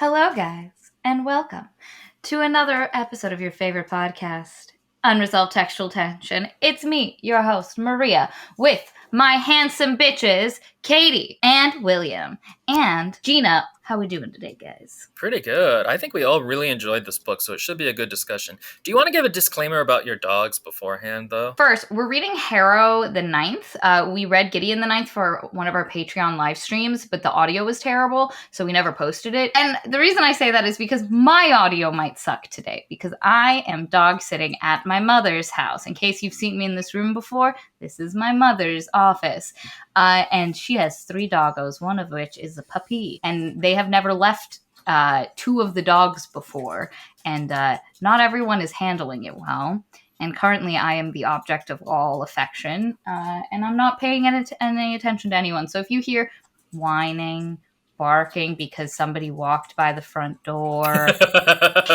Hello, guys, and welcome to another episode of your favorite podcast, Unresolved Textual Tension. It's me, your host, Maria, with my handsome bitches, Katie and William, and Gina. How we doing today, guys? Pretty good. I think we all really enjoyed this book, so it should be a good discussion. Do you want to give a disclaimer about your dogs beforehand, though? First, we're reading Harrow the 9th. We read Gideon the 9th for one of our Patreon live streams, but the audio was terrible, so we never posted it. And the reason I say that is because my audio might suck today, because I am dog sitting at my mother's house. In case you've seen me in this room before, this is my mother's office. And she has 3 doggos, one of which is a puppy. And they have never left 2 of the dogs before. And not everyone is handling it well. And currently I am the object of all affection. And I'm not paying any attention to anyone. So if you hear whining, barking because somebody walked by the front door,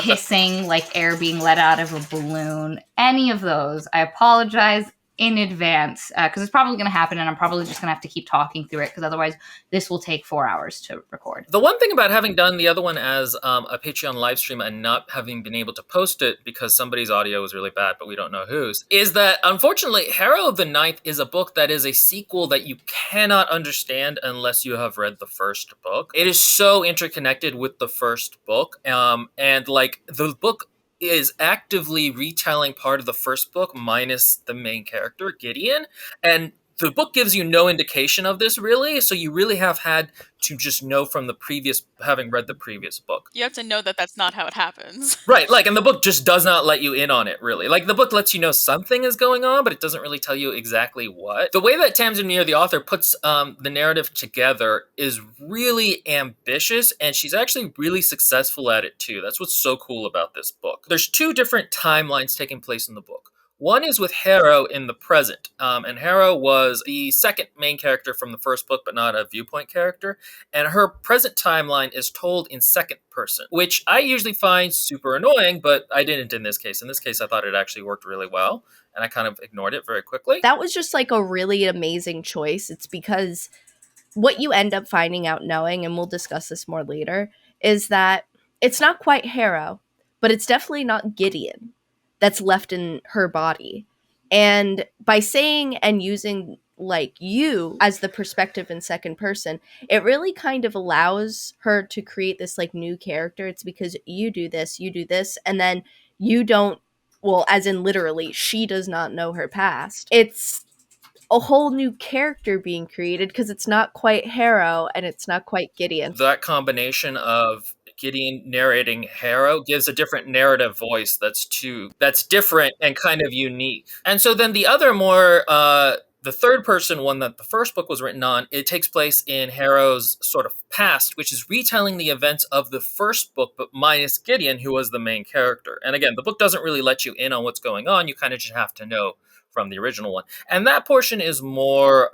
hissing like air being let out of a balloon, any of those, I apologize in advance because it's probably going to happen, and I'm probably just going to have to keep talking through it because otherwise this will take 4 hours to record. The one thing about having done the other one as a Patreon live stream and not having been able to post it because somebody's audio was really bad, but we don't know whose, is that unfortunately Harrow the 9th is a book that is a sequel that you cannot understand unless you have read the first book. It is so interconnected with the first book, and like the book is actively retelling part of the first book minus the main character, Gideon. And the book gives you no indication of this, really. So you really have had to just know from the previous, having read the previous book. You have to know that that's not how it happens. Right, like, and the book just does not let you in on it, really. Like, the book lets you know something is going on, but it doesn't really tell you exactly what. The way that Tamsyn Muir, the author, puts the narrative together is really ambitious, and she's actually really successful at it, too. That's what's so cool about this book. There's 2 different timelines taking place in the book. One is with Harrow in the present, and Harrow was the second main character from the first book, but not a viewpoint character, and her present timeline is told in second person, which I usually find super annoying, but I didn't in this case. In this case, I thought it actually worked really well, and I kind of ignored it very quickly. That was just like a really amazing choice. It's because what you end up finding out knowing, and we'll discuss this more later, is that it's not quite Harrow, but it's definitely not Gideon that's left in her body. And by saying and using like you as the perspective in second person, it really kind of allows her to create this like new character. It's because you do this, and then you don't, well, as in literally, she does not know her past. It's a whole new character being created because it's not quite Harrow and it's not quite Gideon. That combination of Gideon narrating Harrow gives a different narrative voice that's different and kind of unique. And so then the other more, the third person one that the first book was written on, it takes place in Harrow's sort of past, which is retelling the events of the first book, but minus Gideon, who was the main character. And again, the book doesn't really let you in on what's going on. You kind of just have to know from the original one. And that portion is more,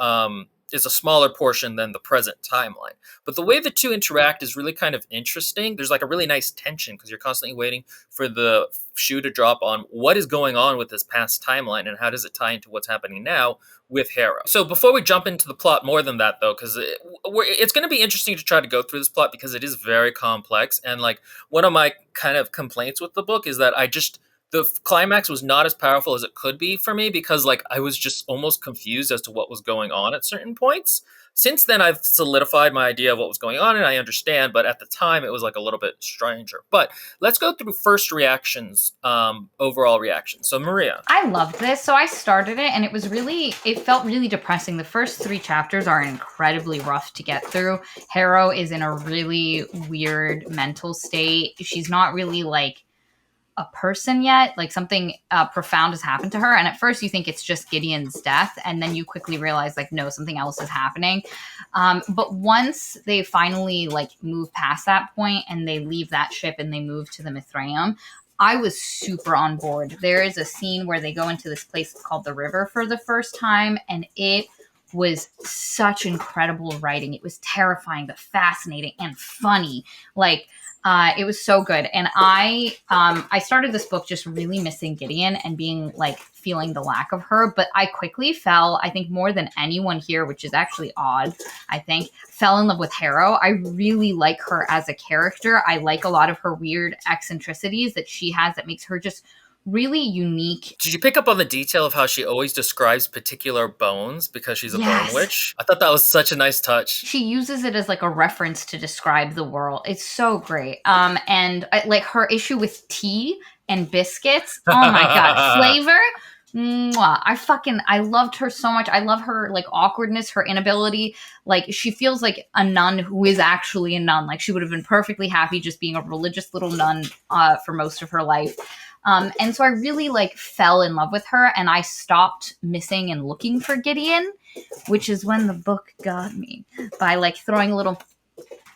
is a smaller portion than the present timeline. But the way the 2 interact is really kind of interesting. There's like a really nice tension because you're constantly waiting for the shoe to drop on what is going on with this past timeline and how does it tie into what's happening now with Harrow. So before we jump into the plot more than that, though, because it's going to be interesting to try to go through this plot because it is very complex. And like one of my kind of complaints with the book is that the climax was not as powerful as it could be for me because like I was just almost confused as to what was going on at certain points. Since then, I've solidified my idea of what was going on and I understand, but at the time it was like a little bit stranger. But let's go through first reactions, overall reactions. So Maria. I loved this. So I started it and it felt really depressing. The first 3 chapters are incredibly rough to get through. Harrow is in a really weird mental state. She's not really like a person yet, like something profound has happened to her, and at first you think it's just Gideon's death, and then you quickly realize like no, something else is happening. But once they finally like move past that point and they leave that ship and they move to the Mithraeum, I was super on board. There is a scene where they go into this place called the River for the first time, and it was such incredible writing. It was terrifying but fascinating and funny. Like it was so good. And I started this book just really missing Gideon and being like feeling the lack of her, but I quickly fell, I think more than anyone here, which is actually odd, I think, fell in love with Harrow. I really like her as a character. I like a lot of her weird eccentricities that she has that makes her just really unique. Did you pick up on the detail of how she always describes particular bones because she's a Yes. bone witch? I thought that was such a nice touch. She uses it as like a reference to describe the world. It's so great. And like her issue with tea and biscuits. Oh my god, flavor. Mwah. I loved her so much. I love her like awkwardness, her inability. Like she feels like a nun who is actually a nun. Like she would have been perfectly happy just being a religious little nun for most of her life. And so I really like fell in love with her, and I stopped missing and looking for Gideon, which is when the book got me by like throwing a little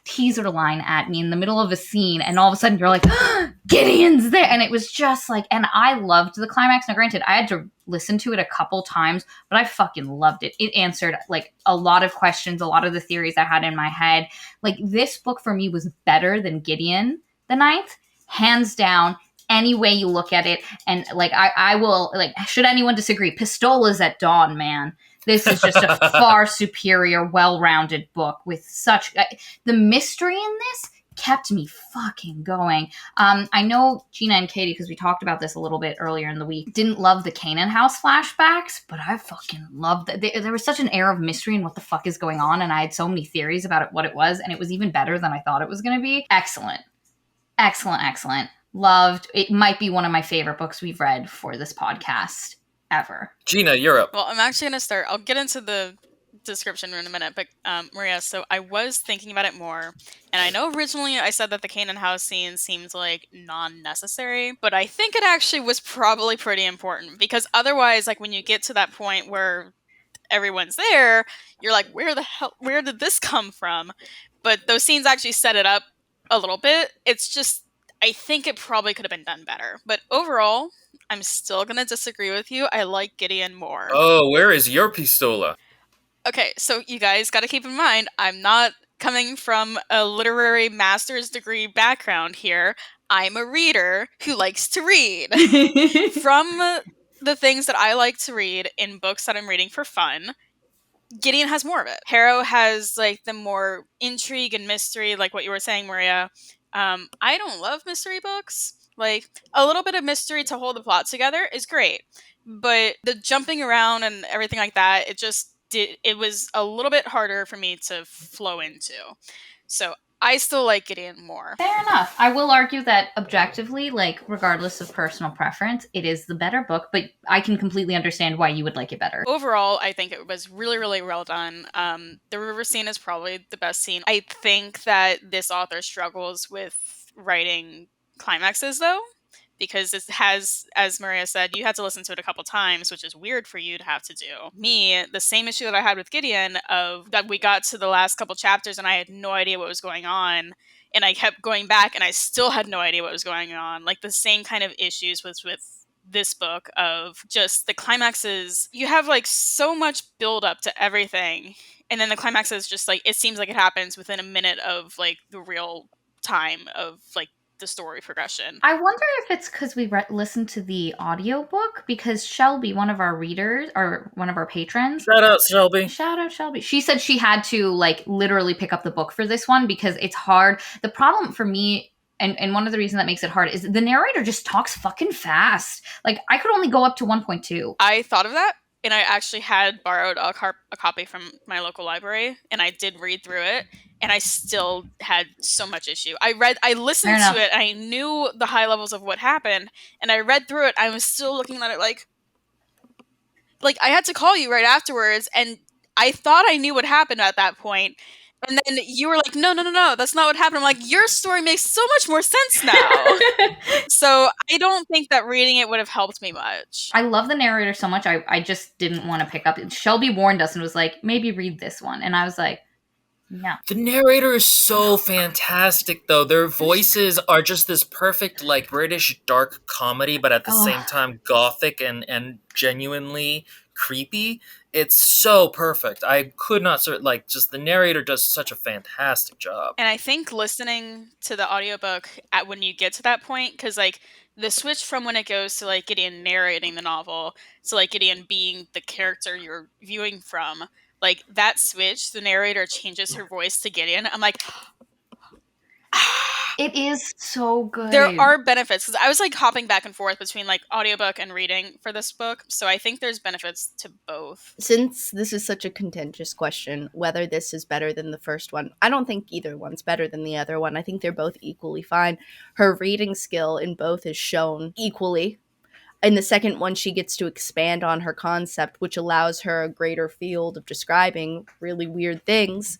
teaser line at me in the middle of a scene, and all of a sudden you're like, oh, Gideon's there. And it was just like, and I loved the climax. Now granted, I had to listen to it a couple times, but I fucking loved it. It answered like a lot of questions, a lot of the theories I had in my head. Like this book for me was better than Gideon the Ninth, hands down. Any way you look at it. And like I will, like, should anyone disagree, Pistolas at Dawn, man, this is just a far superior, well-rounded book with such the mystery in this kept me fucking going. I know Gina and Katie, because we talked about this a little bit earlier in the week, didn't love the Canaan House flashbacks, but I fucking loved it. There was such an air of mystery and what the fuck is going on, and I had so many theories about it, what it was, and it was even better than I thought it was going to be. Excellent. Loved. It might be one of my favorite books we've read for this podcast ever. Gina, you're up. Well, I'm actually going to start. I'll get into the description in a minute, but Maria, so I was thinking about it more, and I know originally I said that the Canaan House scene seemed like non-necessary, but I think it actually was probably pretty important, because otherwise, like when you get to that point where everyone's there, you're like, where did this come from? But those scenes actually set it up a little bit. It's just, I think it probably could have been done better. But overall, I'm still going to disagree with you. I like Gideon more. Oh, where is your pistola? Okay, so you guys got to keep in mind, I'm not coming from a literary master's degree background here. I'm a reader who likes to read. From the things that I like to read in books that I'm reading for fun, Gideon has more of it. Harrow has like the more intrigue and mystery, like what you were saying, Maria. I don't love mystery books. Like, a little bit of mystery to hold the plot together is great. But the jumping around and everything like that, it was a little bit harder for me to flow into. So I still like Gideon more. Fair enough. I will argue that objectively, like, regardless of personal preference, it is the better book, but I can completely understand why you would like it better. Overall, I think it was really, really well done. The river scene is probably the best scene. I think that this author struggles with writing climaxes, though, because it has, as Maria said, you had to listen to it a couple times, which is weird for you to have to do. Me, the same issue that I had with Gideon, of that we got to the last couple chapters and I had no idea what was going on, and I kept going back and I still had no idea what was going on. Like, the same kind of issues with this book, of just the climaxes. You have like so much build up to everything, and then the climax is just like, it seems like it happens within a minute of like the real time of like the story progression. I wonder if it's because we listened to the audiobook, because Shelby, one of our readers, or one of our patrons. Shout out, Shelby. Shout out, Shelby. She said she had to like literally pick up the book for this one because it's hard. The problem for me, and one of the reasons that makes it hard, is the narrator just talks fucking fast. Like, I could only go up to 1.2. I thought of that, and I actually had borrowed a copy from my local library, and I did read through it, and I still had so much issue. I listened to it, I knew the high levels of what happened, and I read through it, I was still looking at it like I had to call you right afterwards, and I thought I knew what happened at that point, and then you were like, no, that's not what happened. I'm like, your story makes so much more sense now. So I don't think that reading it would have helped me much. I love the narrator so much, I just didn't want to pick up. Shelby warned us and was like, maybe read this one. And I was like, no. The narrator is so fantastic, though. Their voices are just this perfect, like, British dark comedy, but at the same time gothic and genuinely creepy. It's so perfect. I could not just the narrator does such a fantastic job. And I think listening to the audiobook at when you get to that point, because like the switch from when it goes to like Gideon narrating the novel to like Gideon being the character you're viewing from, like that switch, the narrator changes her voice to Gideon. I'm like, It is so good. there are benefits, because I was like hopping back and forth between like audiobook and reading for this book, so I think there's benefits to both. Since this is such a contentious question, whether this is better than the first one, I don't think either one's better than the other one. I think they're both equally fine. Her reading skill in both is shown equally. In the second one, she gets to expand on her concept, which allows her a greater field of describing really weird things,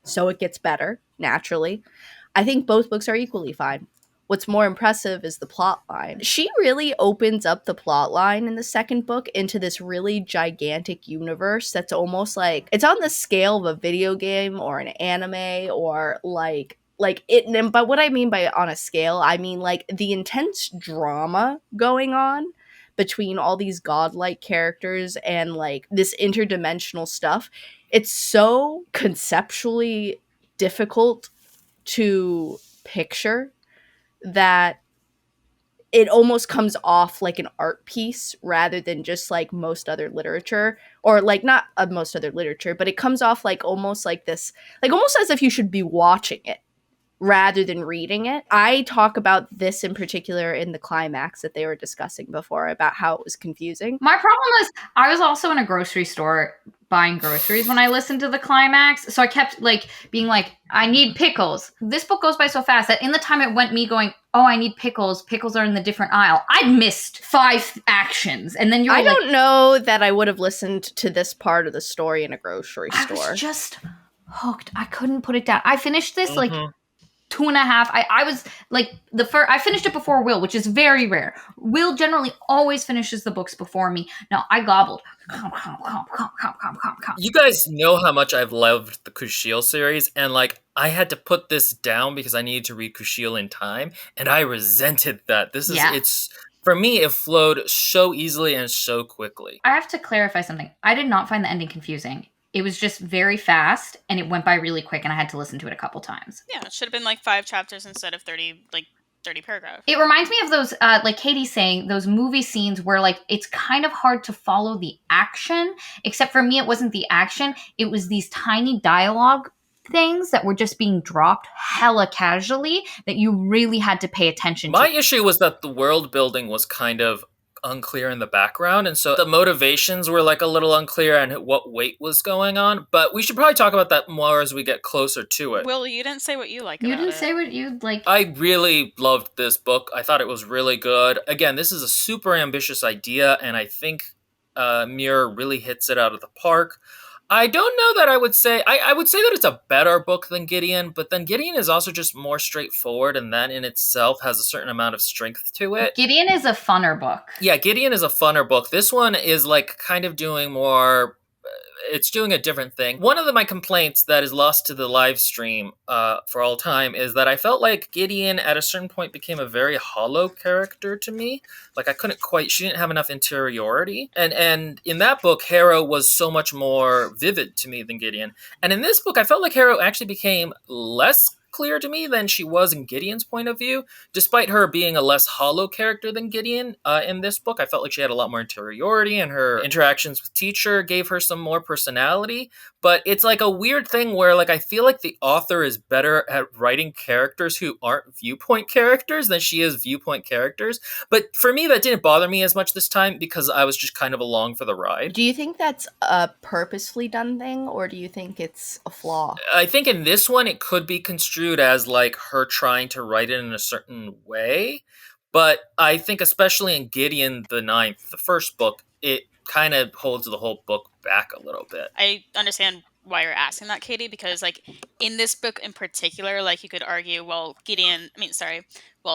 so it gets better, naturally. I think both books are equally fine. What's more impressive is the plot line. She really opens up the plot line in the second book into this really gigantic universe that's almost like it's on the scale of a video game or an anime or like it. But what I mean by on a scale, I mean like the intense drama going on between all these godlike characters and like this interdimensional stuff. It's so conceptually difficult to picture that it almost comes off like an art piece rather than just like most other literature, or like not most other literature, but it comes off like almost like this, like almost as if you should be watching it rather than reading it. I talk about this in particular in the climax that they were discussing before about how it was confusing. My problem is I was also in a grocery store buying groceries when I listened to the climax. So I kept like being like, I need pickles. This book goes by so fast that in the time it went me going, oh, I need pickles. Pickles are in the different aisle. I'd missed 5 actions. And then I don't know that I would have listened to this part of the story in a grocery store. I was just hooked. I couldn't put it down. I finished this like 2.5. I was like I finished it before Will, which is very rare. Will generally always finishes the books before me. No, I gobbled. You guys know how much I've loved the Kushiel series, and like I had to put this down because I needed to read Kushiel in time, and I resented that. It's for me, it flowed so easily and so quickly. I have to clarify something. I did not find the ending confusing. It was just very fast, and it went by really quick, and I had to listen to it a couple times. Yeah, it should have been like 5 chapters instead of 30 paragraphs. It reminds me of those, like Katie's saying, those movie scenes where like it's kind of hard to follow the action, except for me, it wasn't the action. It was these tiny dialogue things that were just being dropped hella casually that you really had to pay attention to. My issue was that the world building was kind of unclear in the background, and so the motivations were like a little unclear and what weight was going on, but we should probably talk about that more as we get closer to it. Will, you didn't say what you like You about didn't it. say what you'd like. I really loved this book. I thought it was really good. Again, this is a super ambitious idea, and I think Muir really hits it out of the park. I don't know that I would say... I would say that it's a better book than Gideon, but then Gideon is also just more straightforward, and that in itself has a certain amount of strength to it. Gideon is a funner book. Yeah, Gideon is a funner book. This one is like kind of doing more... It's doing a different thing. One of my complaints that is lost to the live stream for all time is that I felt like Gideon at a certain point became a very hollow character to me. Like I couldn't quite, she didn't have enough interiority. And in that book, Harrow was so much more vivid to me than Gideon. And in this book, I felt like Harrow actually became less clear to me than she was in Gideon's point of view. Despite her being a less hollow character than Gideon in this book, I felt like she had a lot more interiority, and her interactions with teacher gave her some more personality. But it's like a weird thing where like I feel like the author is better at writing characters who aren't viewpoint characters than she is viewpoint characters. But for me, that didn't bother me as much this time because I was just kind of along for the ride. Do you think that's a purposefully done thing, or do you think it's a flaw? I think in this one, it could be construed as like her trying to write it in a certain way. But I think especially in Gideon the Ninth, the first book, it kind of holds the whole book back a little bit. I understand why you're asking that, Katie, because like in this book in particular, like you could argue, well,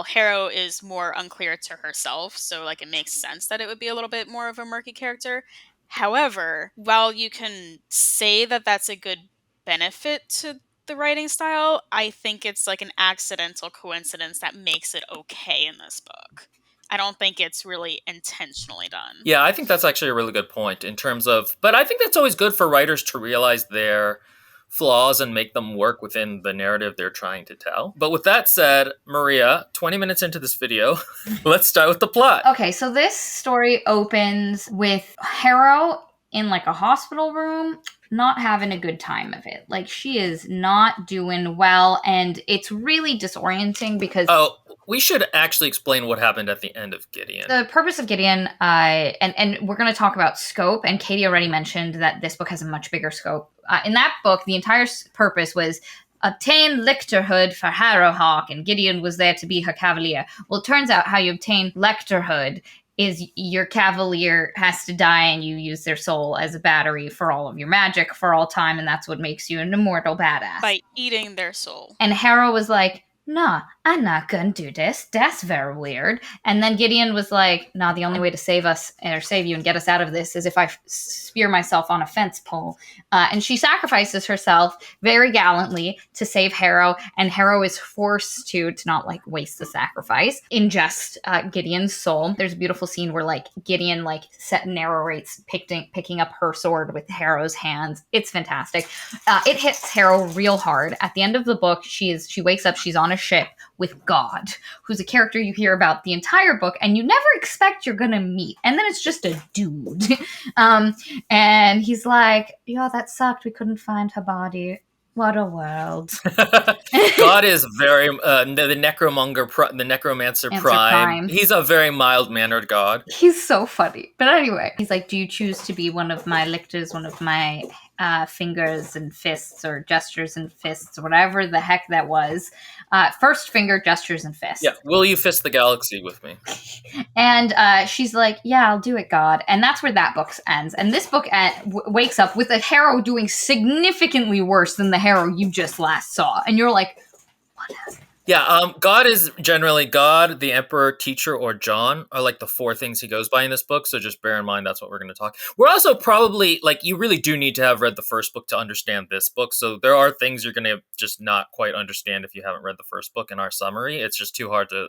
Harrow is more unclear to herself, so like it makes sense that it would be a little bit more of a murky character. However, while you can say that that's a good benefit to the writing style, I think it's like an accidental coincidence that makes it okay in this book. I don't think it's really intentionally done. Yeah, I think that's actually a really good point in terms of, but I think that's always good for writers to realize their flaws and make them work within the narrative they're trying to tell. But with that said, Maria, 20 minutes into this video, let's start with the plot. Okay, so this story opens with Harrow in like a hospital room, not having a good time of it. Like, she is not doing well, and it's really disorienting because... Oh, we should actually explain what happened at the end of Gideon. The purpose of Gideon, and we're going to talk about scope, and Katie already mentioned that this book has a much bigger scope. In that book, the entire purpose was obtain lictorhood for Harrowhawk, and Gideon was there to be her cavalier. Well, it turns out how you obtain lictorhood is your cavalier has to die and you use their soul as a battery for all of your magic for all time, and that's what makes you an immortal badass. By eating their soul. And Harrow was like, nah, I'm not gonna do this. That's very weird. And then Gideon was like, nah, the only way to save us or save you and get us out of this is if I spear myself on a fence pole. And she sacrifices herself very gallantly to save Harrow. And Harrow is forced to not like waste the sacrifice, ingest Gideon's soul. There's a beautiful scene where like Gideon like narrates picking up her sword with Harrow's hands. It's fantastic. It hits Harrow real hard. At the end of the book, she wakes up, she's on a ship with God, who's a character you hear about the entire book and you never expect you're gonna meet. And then it's just a dude. And he's like, yeah, that sucked. We couldn't find her body. What a world. God is very, the necromancer prime. He's a very mild-mannered god. He's so funny. But anyway, he's like, do you choose to be one of my lictors, one of my fingers and fists, or gestures and fists, whatever the heck that was. First finger, gestures, and fists. Yeah, will you fist the galaxy with me? And she's like, yeah, I'll do it, God. And that's where that book ends. And this book wakes up with a Harrow doing significantly worse than the Harrow you just last saw. And you're like, what happened? Yeah, God is generally God, the Emperor, Teacher, or John are like the four things he goes by in this book. So just bear in mind that's what we're going to talk. We're also probably like, you really do need to have read the first book to understand this book. So there are things you're going to just not quite understand if you haven't read the first book in our summary. It's just too hard to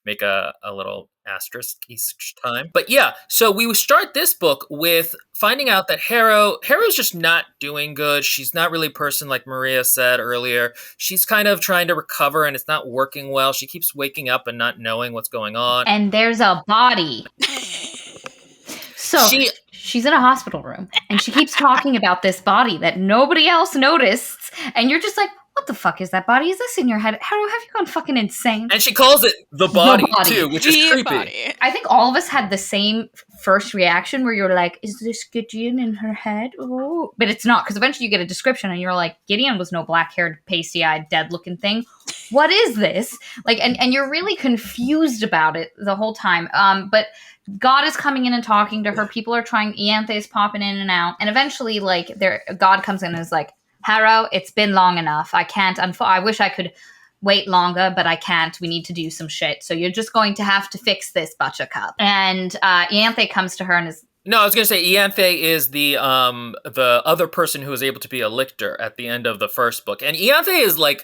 make a little asterisk each time. But yeah, so we start this book with finding out that Harrow's just not doing good. She's not really a person, like Maria said earlier. She's kind of trying to recover and it's not working well. She keeps waking up and not knowing what's going on. And there's a body. So she's in a hospital room and she keeps talking about this body that nobody else noticed. And you're just like, what the fuck is that body? Is this in your head? Harrow, have you gone fucking insane? And she calls it the body. Too, which is creepy. Body. I think all of us had the same first reaction where you're like, is this Gideon in her head? Oh, but it's not, because eventually you get a description and you're like, Gideon was no black-haired, pasty-eyed, dead-looking thing. What is this? Like, and you're really confused about it the whole time. But God is coming in and talking to her. People are trying. Ianthe is popping in and out, and eventually, like, God comes in and is like, Harrow, it's been long enough. I can't. I wish I could wait longer, but I can't. We need to do some shit. So you're just going to have to fix this, Buttercup. And Ianthe comes to her and is... No, I was going to say Ianthe is the other person who was able to be a lictor at the end of the first book. And Ianthe is like,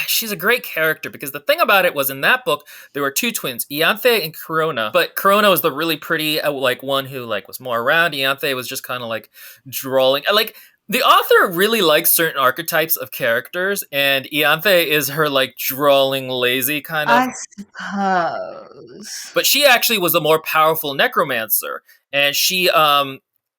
she's a great character because the thing about it was in that book, there were two twins, Ianthe and Corona. But Corona was the really pretty, like, one who, like, was more around. Ianthe was just kind of, like, drawling. Like, the author really likes certain archetypes of characters, and Ianthe is her, like, drawling, lazy kind of... I suppose. But she actually was a more powerful necromancer, and she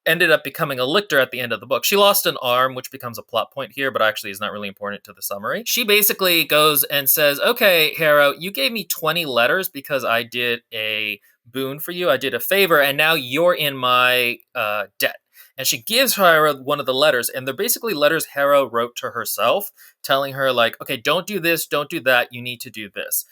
ended up becoming a lictor at the end of the book. She lost an arm, which becomes a plot point here, but actually is not really important to the summary. She basically goes and says, okay, Harrow, you gave me 20 letters because I did a boon for you. I did a favor, and now you're in my debt. And she gives Harrow one of the letters, and they're basically letters Harrow wrote to herself, telling her, like, okay, don't do this, don't do that, you need to do this.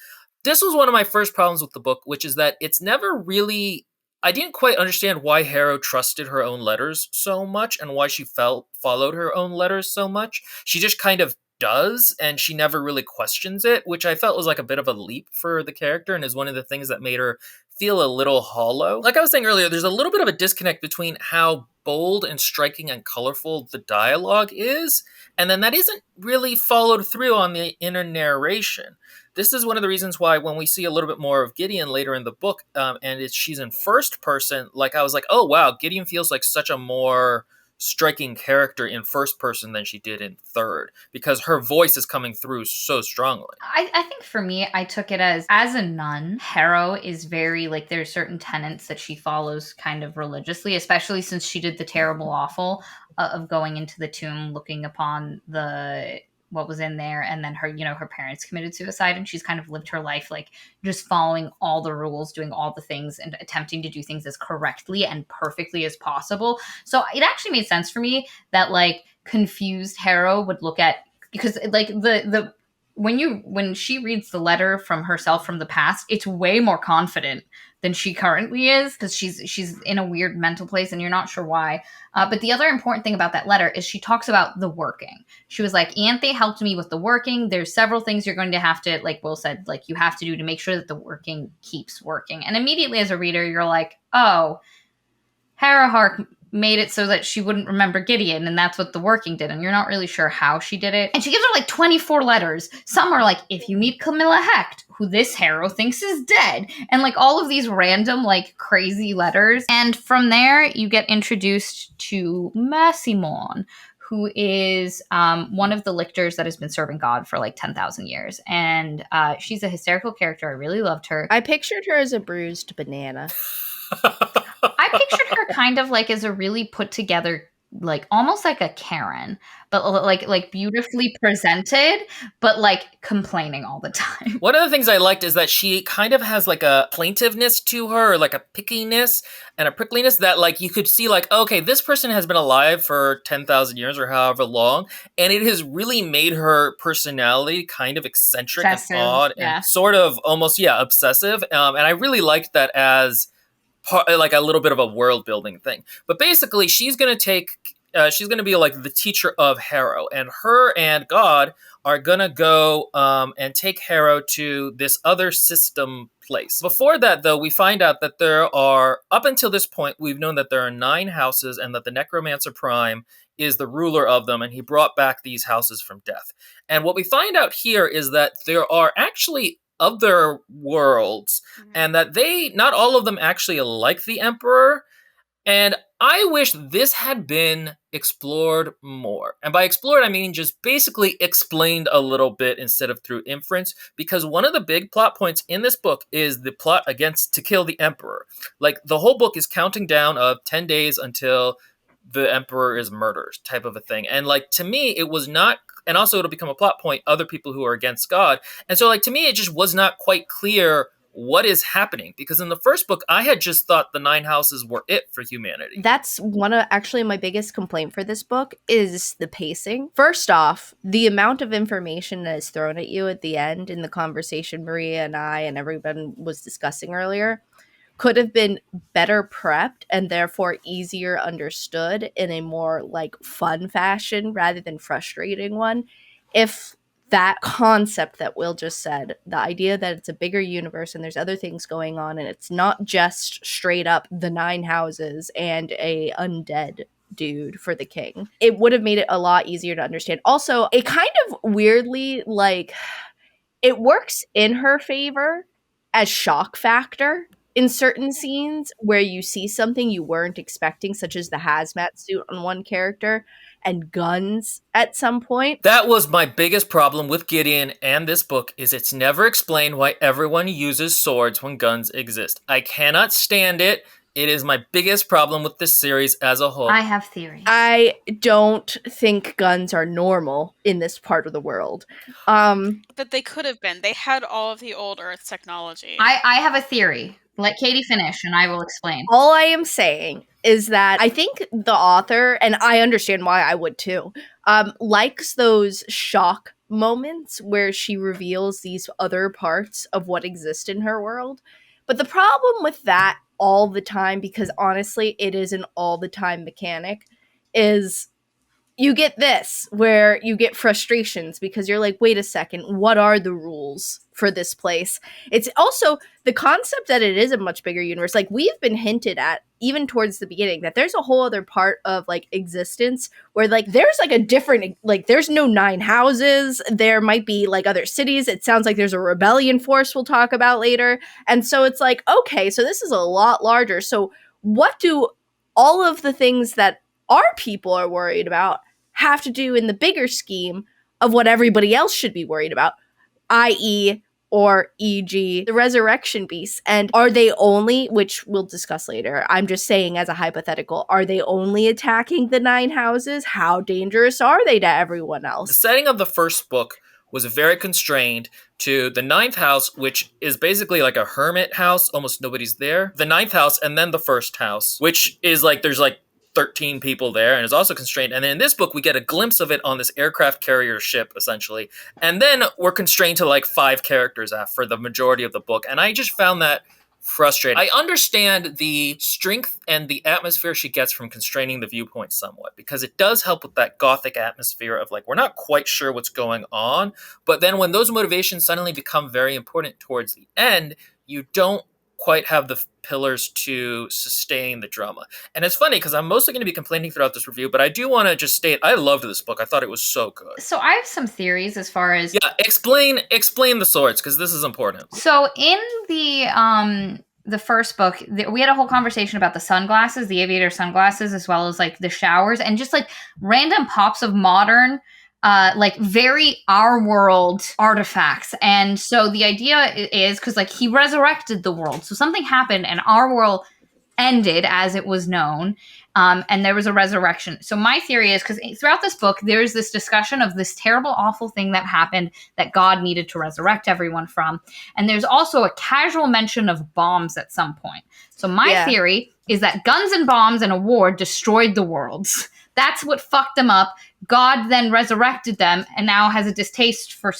This was one of my first problems with the book, which is that it's never really... I didn't quite understand why Harrow trusted her own letters so much, and why she followed her own letters so much. She just kind of does, and she never really questions it, which I felt was like a bit of a leap for the character, and is one of the things that made her feel a little hollow. Like I was saying earlier, there's a little bit of a disconnect between how bold and striking and colorful the dialogue is, and then that isn't really followed through on the inner narration. This is one of the reasons why when we see a little bit more of Gideon later in the book, and she's in first person, like I was like, oh wow, Gideon feels like such a more striking character in first person than she did in third, because her voice is coming through so strongly. I think for me, I took it as a nun, Harrow is very, like, there's certain tenets that she follows kind of religiously, especially since she did the terrible awful of going into the tomb, looking upon what was in there, and then her parents committed suicide, and she's kind of lived her life like just following all the rules, doing all the things, and attempting to do things as correctly and perfectly as possible. So it actually made sense for me that, like, confused Harrow would look at, because, like, the when she reads the letter from herself from the past, it's way more confident than she currently is, because she's in a weird mental place and you're not sure why. But the other important thing about that letter is she talks about the working. She was like, Anthe helped me with the working. There's several things you're going to have to, like Will said, like, you have to do to make sure that the working keeps working. And immediately as a reader, you're like, oh, Harrowhark made it so that she wouldn't remember Gideon, and that's what the working did, and you're not really sure how she did it. And she gives her like 24 letters. Some are like, if you meet Camilla Hecht, who this Harrow thinks is dead, and like all of these random, like, crazy letters. And from there, you get introduced to Mercymon, who is one of the lictors that has been serving God for like 10,000 years. And she's a hysterical character. I really loved her. I pictured her as a bruised banana. I pictured her kind of like as a really put together, like almost like a Karen, but like beautifully presented, but like complaining all the time. One of the things I liked is that she kind of has like a plaintiveness to her, or like a pickiness and a prickliness that, like, you could see, like, okay, this person has been alive for 10,000 years or however long, and it has really made her personality kind of eccentric Obsessive, and odd yeah. and sort of almost, obsessive. And I really liked that as like a little bit of a world building thing. But basically, she's going to be like the teacher of Harrow, and her and God are going to go and take Harrow to this other system place. Before that, though, we find out that up until this point, we've known that there are 9 houses, and that the Necromancer Prime is the ruler of them, and he brought back these houses from death. And what we find out here is that there are actually other worlds, and that not all of them actually like the Emperor. And I wish this had been explored more. And by explored, I mean just basically explained a little bit instead of through inference, because one of the big plot points in this book is the plot to kill the Emperor. Like, the whole book is counting down of 10 days until the Emperor is murdered, type of a thing. And, like, to me, it was not, and also it'll become a plot point, other people who are against God. And so, like, to me, it just was not quite clear what is happening, because in the first book, I had just thought the 9 houses were it for humanity. That's one of actually my biggest complaint for this book is the pacing. First off, the amount of information that is thrown at you at the end in the conversation Maria and I and everyone was discussing earlier could have been better prepped and therefore easier understood in a more, like, fun fashion rather than frustrating one. If that concept that Will just said, the idea that it's a bigger universe and there's other things going on and it's not just straight up the 9 houses and a undead dude for the king, it would have made it a lot easier to understand. Also, it kind of weirdly, like, it works in her favor as shock factor in certain scenes where you see something you weren't expecting, such as the hazmat suit on one character and guns at some point. That was my biggest problem with Gideon and this book, is it's never explained why everyone uses swords when guns exist. I cannot stand it. It is my biggest problem with this series as a whole. I have theories. I don't think guns are normal in this part of the world. But they could have been. They had all of the old Earth technology. I have a theory. Let Katie finish, and I will explain. All I am saying is that I think the author, and I understand why I would too, likes those shock moments where she reveals these other parts of what exists in her world. But the problem with that all the time, because honestly it is an all the time mechanic, is you get this, where you get frustrations because you're like, wait a second, what are the rules for this place? It's also the concept that it is a much bigger universe. Like, we've been hinted at, even towards the beginning, that there's a whole other part of, like, existence where, like, there's, like, a different, like, there's no 9 houses. There might be, like, other cities. It sounds like there's a rebellion force we'll talk about later. And so it's like, okay, so this is a lot larger. So what do all of the things that our people are worried about have to do in the bigger scheme of what everybody else should be worried about, i.e., or e.g., the resurrection beasts? And are they only, which we'll discuss later, I'm just saying as a hypothetical, are they only attacking the 9 houses? How dangerous are they to everyone The else? setting of the first book was very constrained to the 9th house, which is basically like a hermit house. Almost nobody's there. The 9th house, and then the first house, which is like, there's like 13 people there, and is also constrained. And then in this book, we get a glimpse of it on this aircraft carrier ship, essentially. And then we're constrained to like 5 characters for the majority of the book. And I just found that frustrating. I understand the strength and the atmosphere she gets from constraining the viewpoint somewhat, because it does help with that gothic atmosphere of like, we're not quite sure what's going on. But then when those motivations suddenly become very important towards the end, you don't quite have the pillars to sustain the drama. And it's funny because I'm mostly going to be complaining throughout this review, but I do want to just state I loved this book. I thought it was so good. So I have some theories as far as Yeah, explain the swords, because this is important. So in the first book, we had a whole conversation about the sunglasses, the aviator sunglasses, as well as like the showers and just like random pops of modern, like very our world artifacts. And so the idea is because like he resurrected the world, so something happened and our world ended as it was known. And there was a resurrection. So my theory is, because throughout this book, there's this discussion of this terrible, awful thing that happened that God needed to resurrect everyone from. And there's also a casual mention of bombs at some point. So my theory is that guns and bombs and a war destroyed the worlds. That's what fucked them up. God then resurrected them and now has a distaste for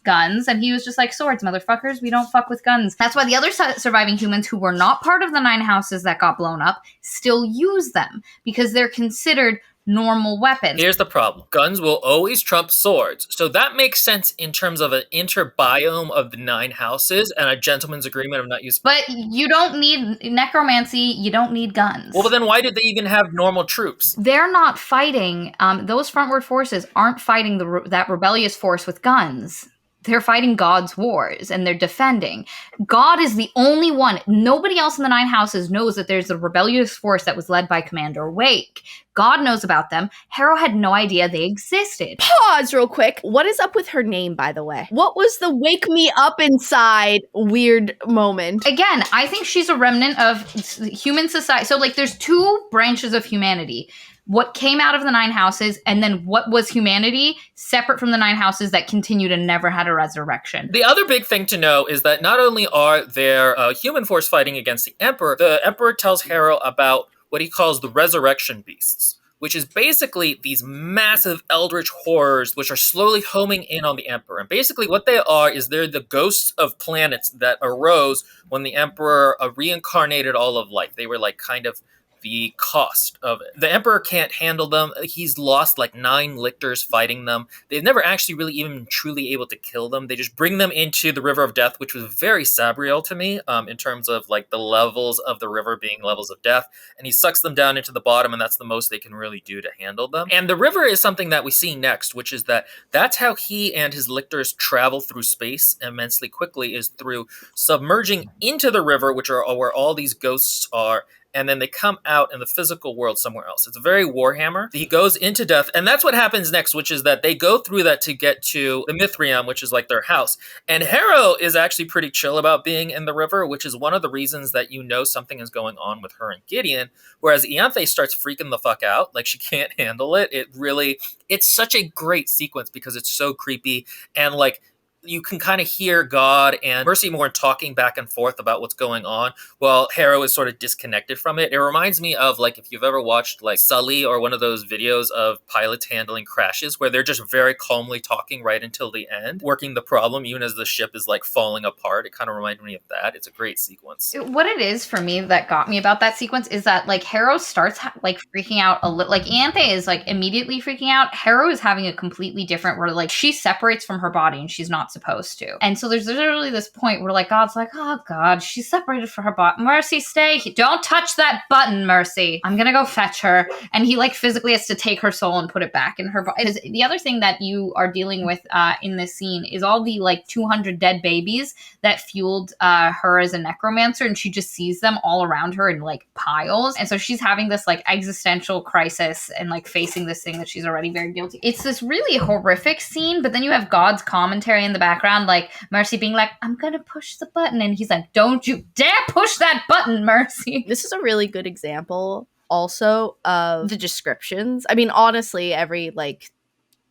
guns. And he was just like, swords, motherfuckers. We don't fuck with guns. That's why the other surviving humans who were not part of the 9 houses that got blown up still use them, because they're considered normal weapons. Here's the problem. Guns will always trump swords. So that makes sense in terms of an interbiome of the 9 houses and a gentleman's agreement of not using. But you don't need necromancy. You don't need guns. Well, but then why did they even have normal troops? They're not fighting. Those frontward forces aren't fighting that rebellious force with guns. They're fighting God's wars, and they're defending. God is the only one. Nobody else in the 9 houses knows that there's a rebellious force that was led by Commander Wake. God knows about them. Harrow had no idea they existed. Pause real quick. What is up with her name, by the way? What was the wake me up inside weird moment? Again, I think she's a remnant of human society. So, like, there's 2 branches of humanity. What came out of the 9 houses, and then what was humanity separate from the 9 houses that continued and never had a resurrection. The other big thing to know is that not only are there human force fighting against the Emperor tells Harrow about what he calls the resurrection beasts, which is basically these massive eldritch horrors which are slowly homing in on the Emperor. And basically what they are is they're the ghosts of planets that arose when the Emperor reincarnated all of life. They were like kind of the cost of it. The Emperor can't handle them. He's lost like 9 lictors fighting them. They've never actually really even truly able to kill them. They just bring them into the River of Death, which was very Sabriel to me in terms of like the levels of the river being levels of death. And he sucks them down into the bottom, and that's the most they can really do to handle them. And the river is something that we see next, which is that's how he and his lictors travel through space immensely quickly, is through submerging into the river, which are where all these ghosts are, and then they come out in the physical world somewhere else. It's a very Warhammer. He goes into death, and that's what happens next, which is that they go through that to get to the Mithrium, which is like their house. And Harrow is actually pretty chill about being in the river, which is one of the reasons that you know something is going on with her and Gideon, whereas Ianthe starts freaking the fuck out, like she can't handle it. It's such a great sequence because it's so creepy, and like you can kind of hear God and Mercy Moore talking back and forth about what's going on while Harrow is sort of disconnected from it. It reminds me of like if you've ever watched like Sully or one of those videos of pilots handling crashes where they're just very calmly talking right until the end, working the problem even as the ship is like falling apart. It kind of reminded me of that. It's a great sequence. What it is for me that got me about that sequence is that like Harrow starts like freaking out a little. Like Ianthe is like immediately freaking out. Harrow is having a completely different where like she separates from her body and she's not supposed to. And so there's literally this point where like God's like, oh God, she's separated from her body. Mercy, stay. Don't touch that button, Mercy. I'm gonna go fetch her. And he like physically has to take her soul and put it back in her body. The other thing that you are dealing with in this scene is all the like 200 dead babies that fueled her as a necromancer, and she just sees them all around her in like piles. And so she's having this like existential crisis and like facing this thing that she's already very guilty. It's this really horrific scene, but then you have God's commentary in the background, like Mercy being like, I'm gonna push the button, and he's like, don't you dare push that button, Mercy. This is a really good example also of the descriptions. I mean, honestly, every like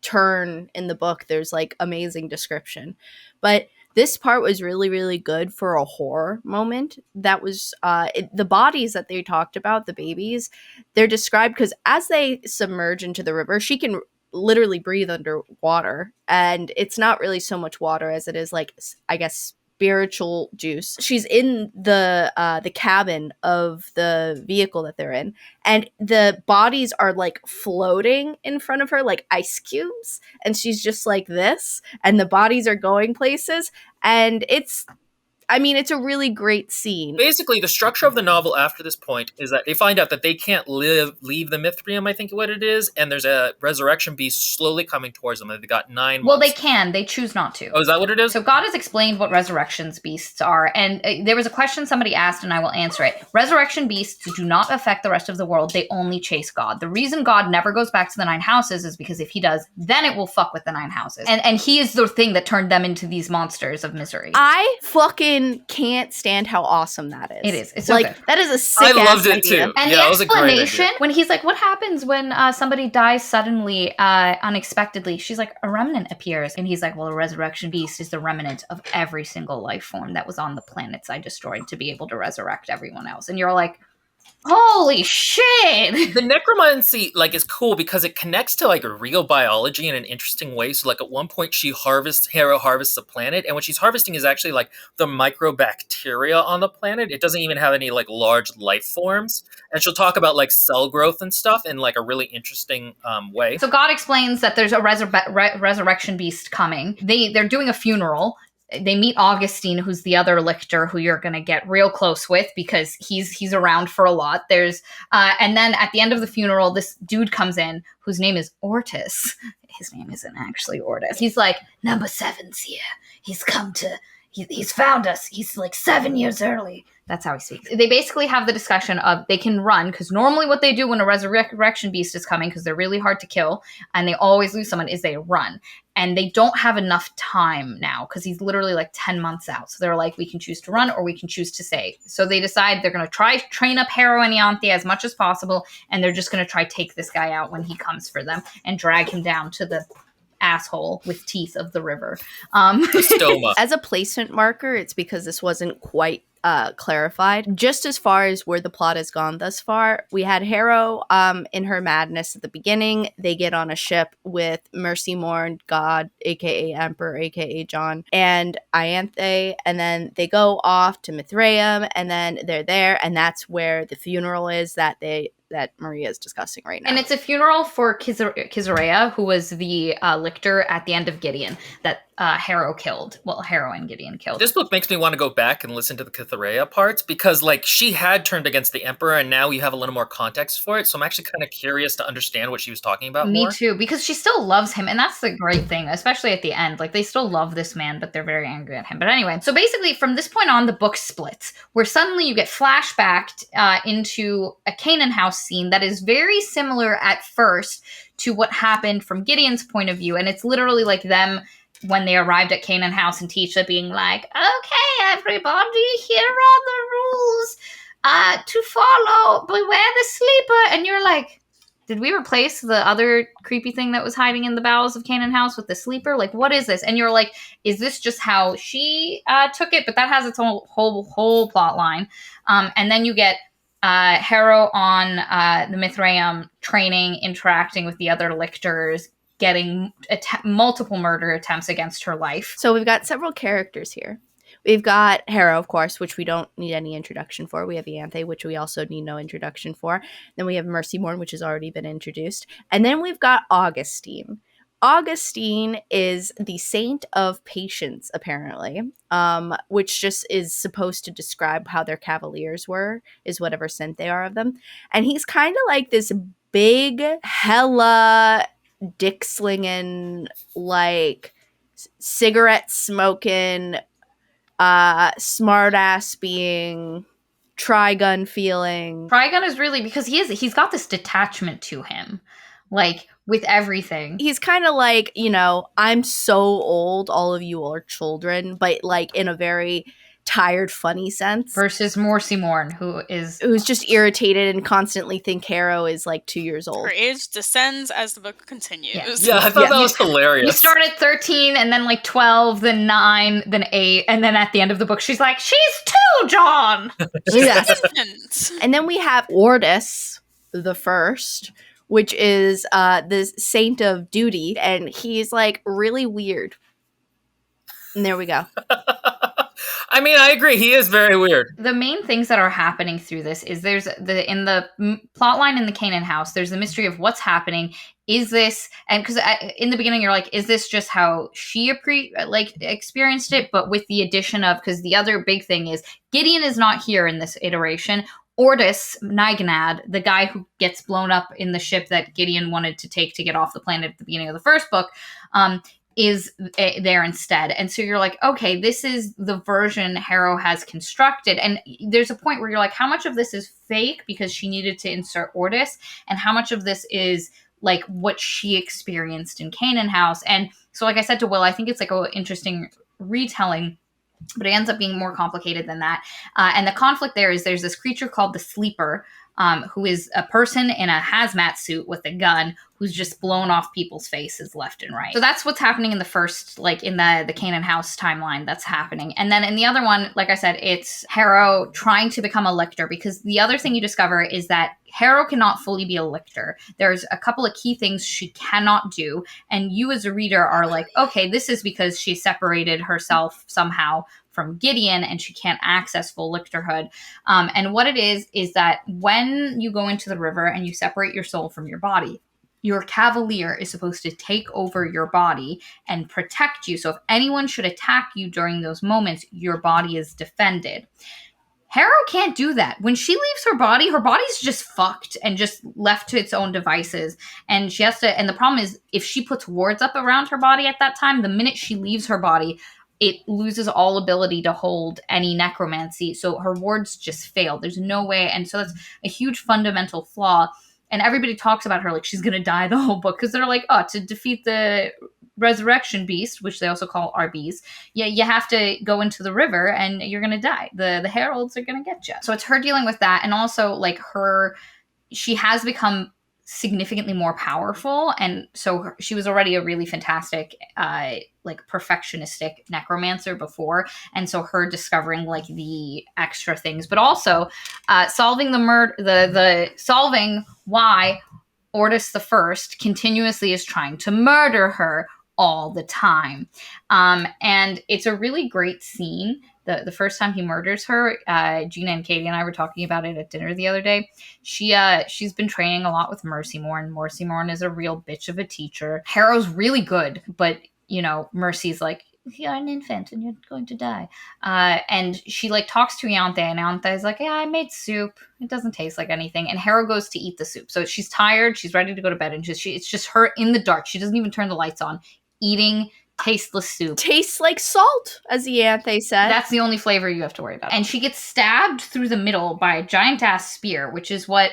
turn in the book there's like amazing description, but this part was really, really good for a horror moment. That was the bodies that they talked about, the babies, they're described because as they submerge into the river, she can literally breathe underwater. And it's not really so much water as it is like, I guess, spiritual juice. She's in the cabin of the vehicle that they're in, and the bodies are like floating in front of her like ice cubes, and she's just like this, and the bodies are going places, and it's a really great scene. Basically, the structure of the novel after this point is that they find out that they can't leave the Mithrium, I think what it is, and there's a resurrection beast slowly coming towards them, and they got 9 months. Well, they can. They choose not to. Oh, is that what it is? So God has explained what resurrections beasts are, and there was a question somebody asked, and I will answer it. Resurrection beasts do not affect the rest of the world. They only chase God. The reason God never goes back to the 9 houses is because if he does, then it will fuck with the 9 houses. And he is the thing that turned them into these monsters of misery. I fucking can't stand how awesome that is. It is. It's so like good. That is a sick I loved it idea. too. And yeah, the that was a great explanation, idea. when he's like, what happens when somebody dies suddenly, unexpectedly? She's like, a remnant appears. And he's like, well, a resurrection beast is the remnant of every single life form that was on the planets I destroyed to be able to resurrect everyone else. And you're like, holy shit! The necromancy like is cool because it connects to like a real biology in an interesting way. So like at one point Harrow harvests a planet, and what she's harvesting is actually like the microbacteria on the planet. It doesn't even have any like large life forms. And she'll talk about like cell growth and stuff in like a really interesting way. So God explains that there's a resurrection beast coming. They're doing a funeral. They meet Augustine, who's the other lictor who you're going to get real close with because he's around for a lot. There's and then at the end of the funeral, this dude comes in whose name is Ortis. His name isn't actually Ortis. He's like, number 7's here. He's come to, he's found us. He's like 7 years early. That's how he speaks. They basically have the discussion of they can run, because normally what they do when a resurrection beast is coming, because they're really hard to kill and they always lose someone, is they run. And they don't have enough time now because he's literally like 10 months out. So they're like, we can choose to run or we can choose to stay. So they decide they're going to train up Harrow and Ianthe as much as possible. And they're just going to try take this guy out when he comes for them and drag him down to the asshole with teeth of the river. The stoma. As a placement marker, it's because this wasn't quite clarified. Just as far as where the plot has gone thus far, we had Harrow in her madness at the beginning. They get on a ship with Mercy Moore, God, aka Emperor, aka John, and Ianthe, and then they go off to Mithraeum, and then they're there, and that's where the funeral is that Maria is discussing right now. And it's a funeral for Kizarea, who was the lictor at the end of Gideon that Harrow killed. Well, Harrow and Gideon killed. This book makes me want to go back and listen to the Kizarea parts because, like, she had turned against the Emperor, and now you have a little more context for it. So I'm actually kind of curious to understand what she was talking about more. Me too, because she still loves him, and that's the great thing, especially at the end. Like, they still love this man, but they're very angry at him. But anyway, so basically, from this point on, the book splits, where suddenly you get flashbacked into a Canaan house scene that is very similar at first to what happened from Gideon's point of view, and it's literally like them when they arrived at Canaan House and Tisha being like, okay, everybody, here are the rules to follow. Beware the sleeper. And you're like, did we replace the other creepy thing that was hiding in the bowels of Canaan House with the sleeper? Like, what is this? And you're like, is this just how she took it? But that has its own whole plot line. And then you get Harrow on the Mithraeum training, interacting with the other lictors, getting multiple murder attempts against her life. So we've got several characters here. We've got Harrow, of course, which we don't need any introduction for. We have Ianthe, which we also need no introduction for. Then we have Mercy Morn, which has already been introduced. And then we've got Augustine. Augustine is the saint of patience, apparently, which just is supposed to describe how their cavaliers were, is whatever scent they are of them. And he's kind of like this big, hella dick-slinging, like, cigarette-smoking, smart-ass being, Trigun feeling. Trigun is really, because he's got this detachment to him, like, with everything. He's kind of like, you know, I'm so old, all of you are children, but like in a very tired, funny sense. Versus Mercy Morn, who's just irritated and constantly think Harrow is like 2 years old. Her age descends as the book continues. Yeah, I thought that was hilarious. You start at 13, and then like 12, then 9, then 8, and then at the end of the book, she's like, she's 2, John! Yes. And then we have Ordis the First, which is the saint of duty, and he's like really weird. And there we go. I mean, I agree. He is very weird. The main things that are happening through this is there's in the plot line in the Canaan House, there's the mystery of what's happening. Is this, and because in the beginning you're like, is this just how she experienced it? But with the addition of, because the other big thing is Gideon is not here in this iteration. Ordis, Noniad, the guy who gets blown up in the ship that Gideon wanted to take to get off the planet at the beginning of the first book, is there instead. And so you're like, okay, this is the version Harrow has constructed. And there's a point where you're like, how much of this is fake because she needed to insert Ordis, and how much of this is like what she experienced in Canaan House? And so, like I said to Will, I think it's like an interesting retelling, but it ends up being more complicated than that. And the conflict there is there's this creature called the Sleeper, who is a person in a hazmat suit with a gun who's just blown off people's faces left and right. So that's what's happening in the first, like in the Canaan House timeline that's happening. And then in the other one, like I said, it's Harrow trying to become a lictor, because the other thing you discover is that Harrow cannot fully be a lictor. There's a couple of key things she cannot do. And you as a reader are like, okay, this is because she separated herself somehow from Gideon and she can't access full lictorhood. And what it is that when you go into the river and you separate your soul from your body, your cavalier is supposed to take over your body and protect you. So if anyone should attack you during those moments, your body is defended. Harrow can't do that. When she leaves her body's just fucked and just left to its own devices. And she has to, and the problem is if she puts wards up around her body at that time, the minute she leaves her body, it loses all ability to hold any necromancy. So her wards just fail. There's no way. And so that's a huge fundamental flaw. And everybody talks about her like she's going to die the whole book, because they're like, oh, to defeat the resurrection beast, which they also call RBs, you have to go into the river and you're going to die. The heralds are going to get you. So it's her dealing with that. And also like she has become significantly more powerful, and so she was already a really fantastic like perfectionistic necromancer before, and so her discovering like the extra things, but also solving solving why Ordis the First continuously is trying to murder her all the time. And it's a really great scene. The first time he murders her, Gina and Katie and I were talking about it at dinner the other day. She's been training a lot with Mercy Morn. Mercy Morn is a real bitch of a teacher. Harrow's really good, but you know, Mercy's like, you're an infant and you're going to die. And she like talks to Ianthe, and Ianthe's like, yeah, I made soup. It doesn't taste like anything. And Harrow goes to eat the soup. So she's tired. She's ready to go to bed. And it's just her in the dark. She doesn't even turn the lights on, eating tasteless soup. Tastes like salt, as Ianthe said. That's the only flavor you have to worry about. And she gets stabbed through the middle by a giant-ass spear, which is what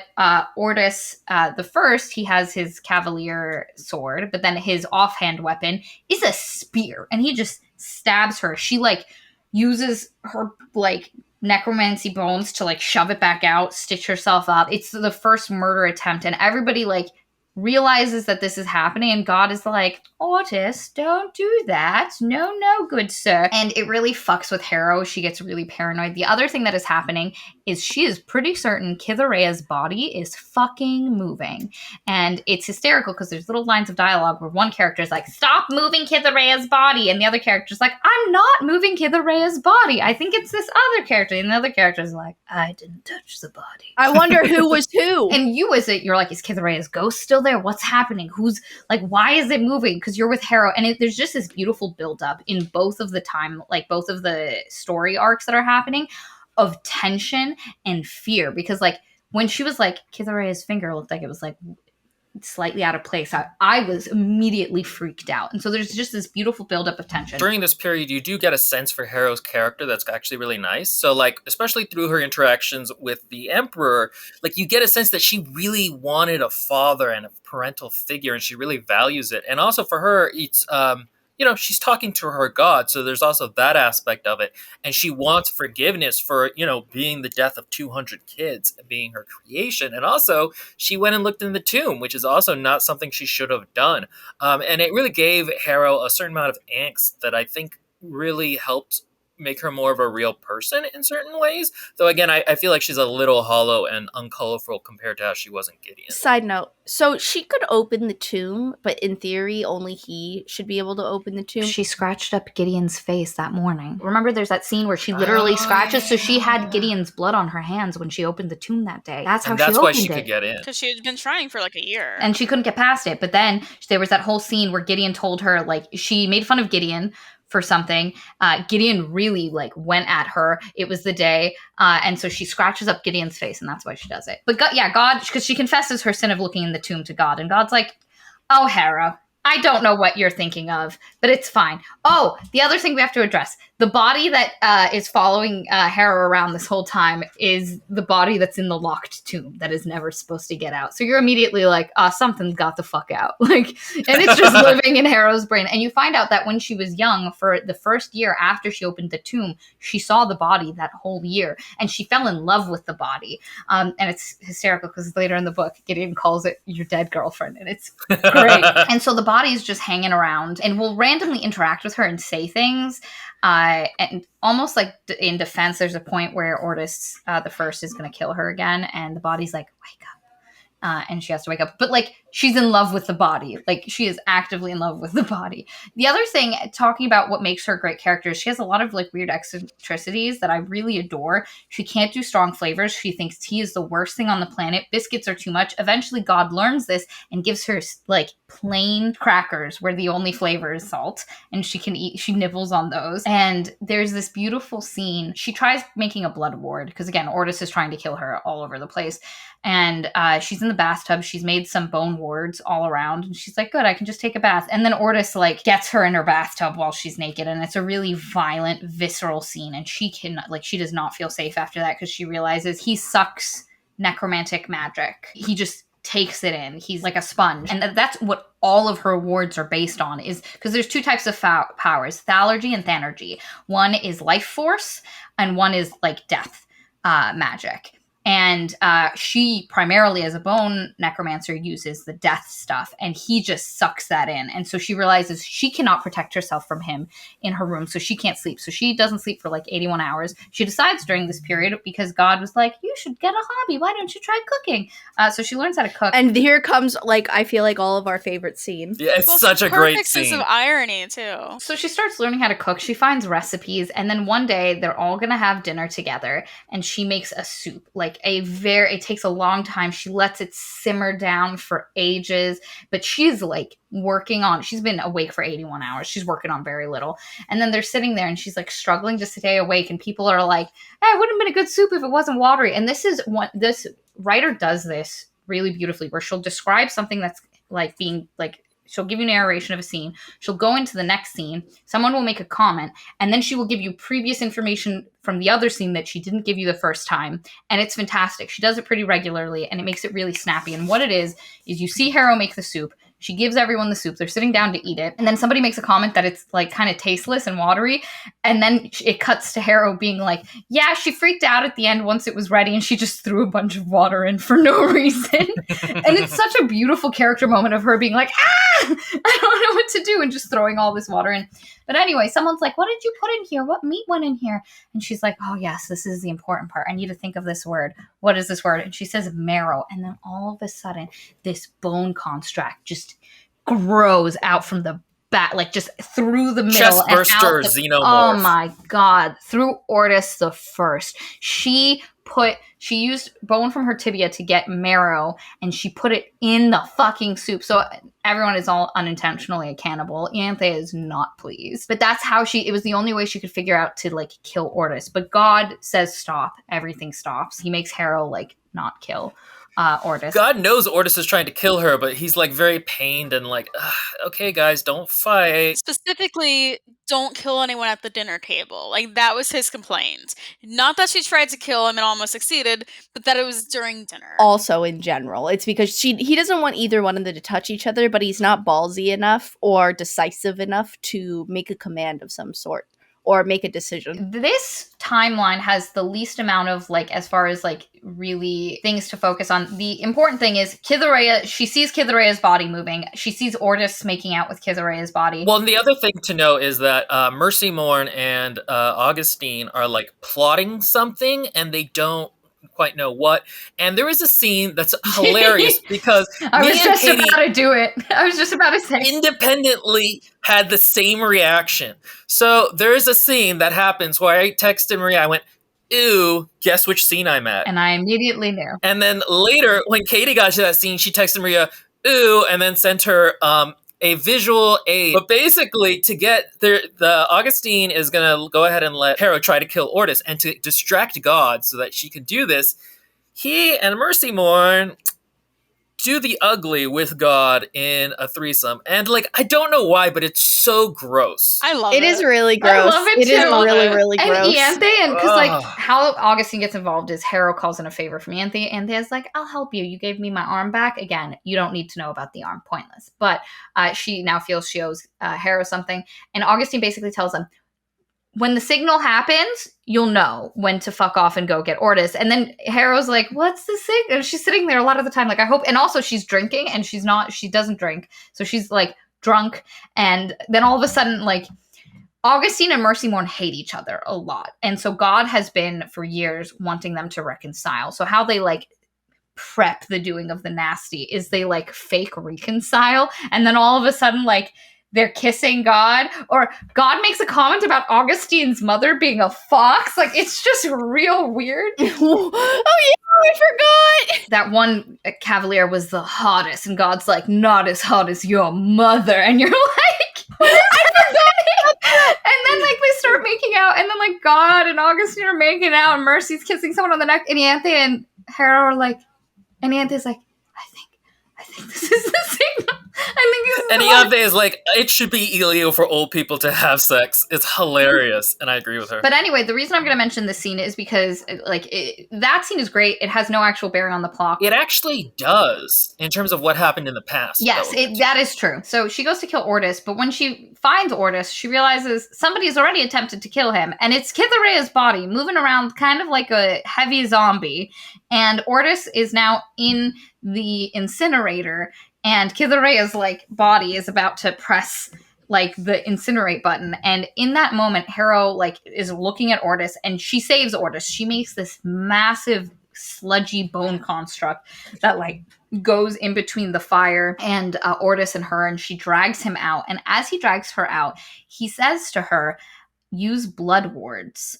Ordis the First, he has his cavalier sword, but then his offhand weapon is a spear, and he just stabs her. She, like, uses her, like, necromancy bones to, like, shove it back out, stitch herself up. It's the first murder attempt, and everybody, like, realizes that this is happening, and God is like, Ortis, don't do that. No, good sir. And it really fucks with Harrow. She gets really paranoid. The other thing that is happening is she is pretty certain Kithurea's body is fucking moving. And it's hysterical because there's little lines of dialogue where one character is like, stop moving Kithurea's body. And the other character is like, I'm not moving Kithurea's body. I think it's this other character. And the other character is like, I didn't touch the body. I wonder who was who. And you're like, is Kithurea's ghost still there? What's happening? Who's like, why is it moving? Because you're with Harrow. And there's just this beautiful buildup in both of the both of the story arcs that are happening of tension and fear. Because like when she was like, Kithurea's finger looked like it was like slightly out of place, I was immediately freaked out. And so there's just this beautiful buildup of tension. During this period, you do get a sense for Harrow's character that's actually really nice. So, like, especially through her interactions with the Emperor, like, you get a sense that she really wanted a father and a parental figure, and she really values it. And also for her, it's, she's talking to her god, so there's also that aspect of it. And she wants forgiveness for, being the death of 200 kids, being her creation. And also, she went and looked in the tomb, which is also not something she should have done. And it really gave Harrow a certain amount of angst that I think really helped make her more of a real person in certain ways. Though again, I feel like she's a little hollow and uncolorful compared to how she was in Gideon. Side note, so she could open the tomb, but in theory, only he should be able to open the tomb. She scratched up Gideon's face that morning. Remember, there's that scene where she literally scratches, so she had Gideon's blood on her hands when she opened the tomb that day. That's why she could get in. Because she had been trying for like a year. And she couldn't get past it. But then there was that whole scene where Gideon told her, like, she made fun of Gideon for something. Gideon really went at her. It was the day. And so she scratches up Gideon's face, and that's why she does it. But God, because she confesses her sin of looking in the tomb to God. And God's like, oh, Harrow, I don't know what you're thinking of, but it's fine. Oh, the other thing we have to address, the body that is following Harrow around this whole time is the body that's in the locked tomb that is never supposed to get out. So you're immediately like, something's got the fuck out. And it's just living in Harrow's brain. And you find out that when she was young, for the first year after she opened the tomb, she saw the body that whole year. And she fell in love with the body. And it's hysterical because later in the book, Gideon calls it your dead girlfriend. And it's great. And so the body is just hanging around and will randomly interact with her and say things. And almost like in defense, there's a point where Ortis the First is going to kill her again, and the body's like, wake up. And she has to wake up. But she's in love with the body. She is actively in love with the body. The other thing, talking about what makes her a great character, is she has a lot of weird eccentricities that I really adore. She can't do strong flavors. She thinks tea is the worst thing on the planet. Biscuits are too much. Eventually God learns this and gives her plain crackers where the only flavor is salt. And she nibbles on those. And there's this beautiful scene. She tries making a blood ward because again, Ortis is trying to kill her all over the place. And she's in the bathtub. She's made some bone wards all around. And she's like, good, I can just take a bath. And then Ortis gets her in her bathtub while she's naked. And it's a really violent, visceral scene. And she does not feel safe after that because she realizes he sucks necromantic magic. He just takes it in. He's like a sponge. And that's what all of her wards are based on, is because there's two types of powers, thalergy and thanergy. One is life force and one is death magic. And she primarily, as a bone necromancer, uses the death stuff, and he just sucks that in. And so she realizes she cannot protect herself from him in her room, so she can't sleep. So she doesn't sleep for 81 hours. She decides during this period, because God was like, you should get a hobby. Why don't you try cooking? So she learns how to cook. And here comes, I feel like all of our favorite scenes. Yeah, it's such a great scene. Perfect sense of irony, too. So she starts learning how to cook. She finds recipes, and then one day they're all going to have dinner together, and she makes a soup. It takes a long time. She lets it simmer down for ages, but she's she's been awake for 81 hours. She's working on very little. And then they're sitting there and she's struggling to stay awake. And people are like, hey, it wouldn't have been a good soup if it wasn't watery. And this writer does this really beautifully, where she'll describe something that's she'll give you narration of a scene. She'll go into the next scene. Someone will make a comment, and then she will give you previous information from the other scene that she didn't give you the first time. And it's fantastic. She does it pretty regularly, and it makes it really snappy. And what it is you see Harrow make the soup. She gives everyone the soup. They're sitting down to eat it. And then somebody makes a comment that it's like kind of tasteless and watery. And then it cuts to Harrow being like, yeah, she freaked out at the end once it was ready and she just threw a bunch of water in for no reason. And it's such a beautiful character moment of her being like, I don't know what to do, and just throwing all this water in. But anyway, someone's like, what did you put in here? What meat went in here? And she's like, oh yes, this is the important part. I need to think of this word. What is this word? And she says marrow. And then all of a sudden, this bone construct just grows out from the back, like just through the middle. Chestburster xenomorph. Oh my God. Through Ortis the First. She used bone from her tibia to get marrow, and she put it in the fucking soup. So everyone is all unintentionally a cannibal. Ianthe is not pleased. But that's how it was the only way she could figure out to like kill Ortis. But God says stop. Everything stops. He makes Harrow like not kill Ortis. God knows Ortis is trying to kill her, but he's like very pained and like, okay, guys, don't fight. Specifically, don't kill anyone at the dinner table. Like, that was his complaint. Not that she tried to kill him and almost succeeded, but that it was during dinner. Also, in general, it's because he doesn't want either one of them to touch each other, but he's not ballsy enough or decisive enough to make a command of some sort or make a decision. This timeline has the least amount of, like, as far as, like, really things to focus on. The important thing is Kithurea, she sees Kithurea's body moving. She sees Ortis making out with Kithurea's body. Well, and the other thing to know is that Mercy Morn and Augustine are, like, plotting something, and they don't quite know what. And there is a scene that's hilarious because I was just about to do it. I was just about to say. Independently had the same reaction. So there is a scene that happens where I texted Maria, I went, ew, guess which scene I'm at? And I immediately knew. And then later, when Katie got to that scene, she texted Maria, ew, and then sent her a visual aid. But basically, to get there, the Augustine is going to go ahead and let Harrow try to kill Ortis, and to distract God so that she can do this, he and Mercy Morn do the ugly with God in a threesome. And, like, I don't know why, but it's so gross. I love it. It is really gross. I love it It is too. really And gross. Ianthe, because like how Augustine gets involved is Harrow calls in a favor from Ianthe. Ianthe is like, I'll help you. You gave me my arm back. Again, you don't need to know about the arm. Pointless. But she now feels she owes Harrow something. And Augustine basically tells him, when the signal happens, you'll know when to fuck off and go get Ortis. And then Harrow's like, what's the signal? And she's sitting there a lot of the time, like, I hope. And also she's drinking, and she doesn't drink. So she's like drunk. And then all of a sudden, like, Augustine and Mercy Morn hate each other a lot. And so God has been for years wanting them to reconcile. So how they like prep the doing of the nasty is they like fake reconcile. And then all of a sudden, like, they're kissing God, or God makes a comment about Augustine's mother being a fox. Like, it's just real weird. Oh yeah, I forgot. That one cavalier was the hottest, and God's like, not as hot as your mother. And you're like, I forgot. And then like they start making out, and then like God and Augustine are making out, and Mercy's kissing someone on the neck, and Ianthe and Harrow are like, and Ianthe's like, I think this is the signal. And Ianthe is like, it should be illegal for old people to have sex. It's hilarious, and I agree with her. But anyway, the reason I'm going to mention this scene is because, like, that scene is great. It has no actual bearing on the plot. It actually does, in terms of what happened in the past. Yes, that is true. So she goes to kill Ortis, but when she finds Ortis, she realizes somebody's already attempted to kill him, and it's Kithurea's body moving around kind of like a heavy zombie, and Ortis is now in the incinerator, and Kithurea's like body is about to press like the incinerate button. And in that moment, Harrow like is looking at Ortis, and she saves Ortis. She makes this massive sludgy bone construct that like goes in between the fire and Ortis and her, and she drags him out. And as he drags her out, he says to her, use blood wards.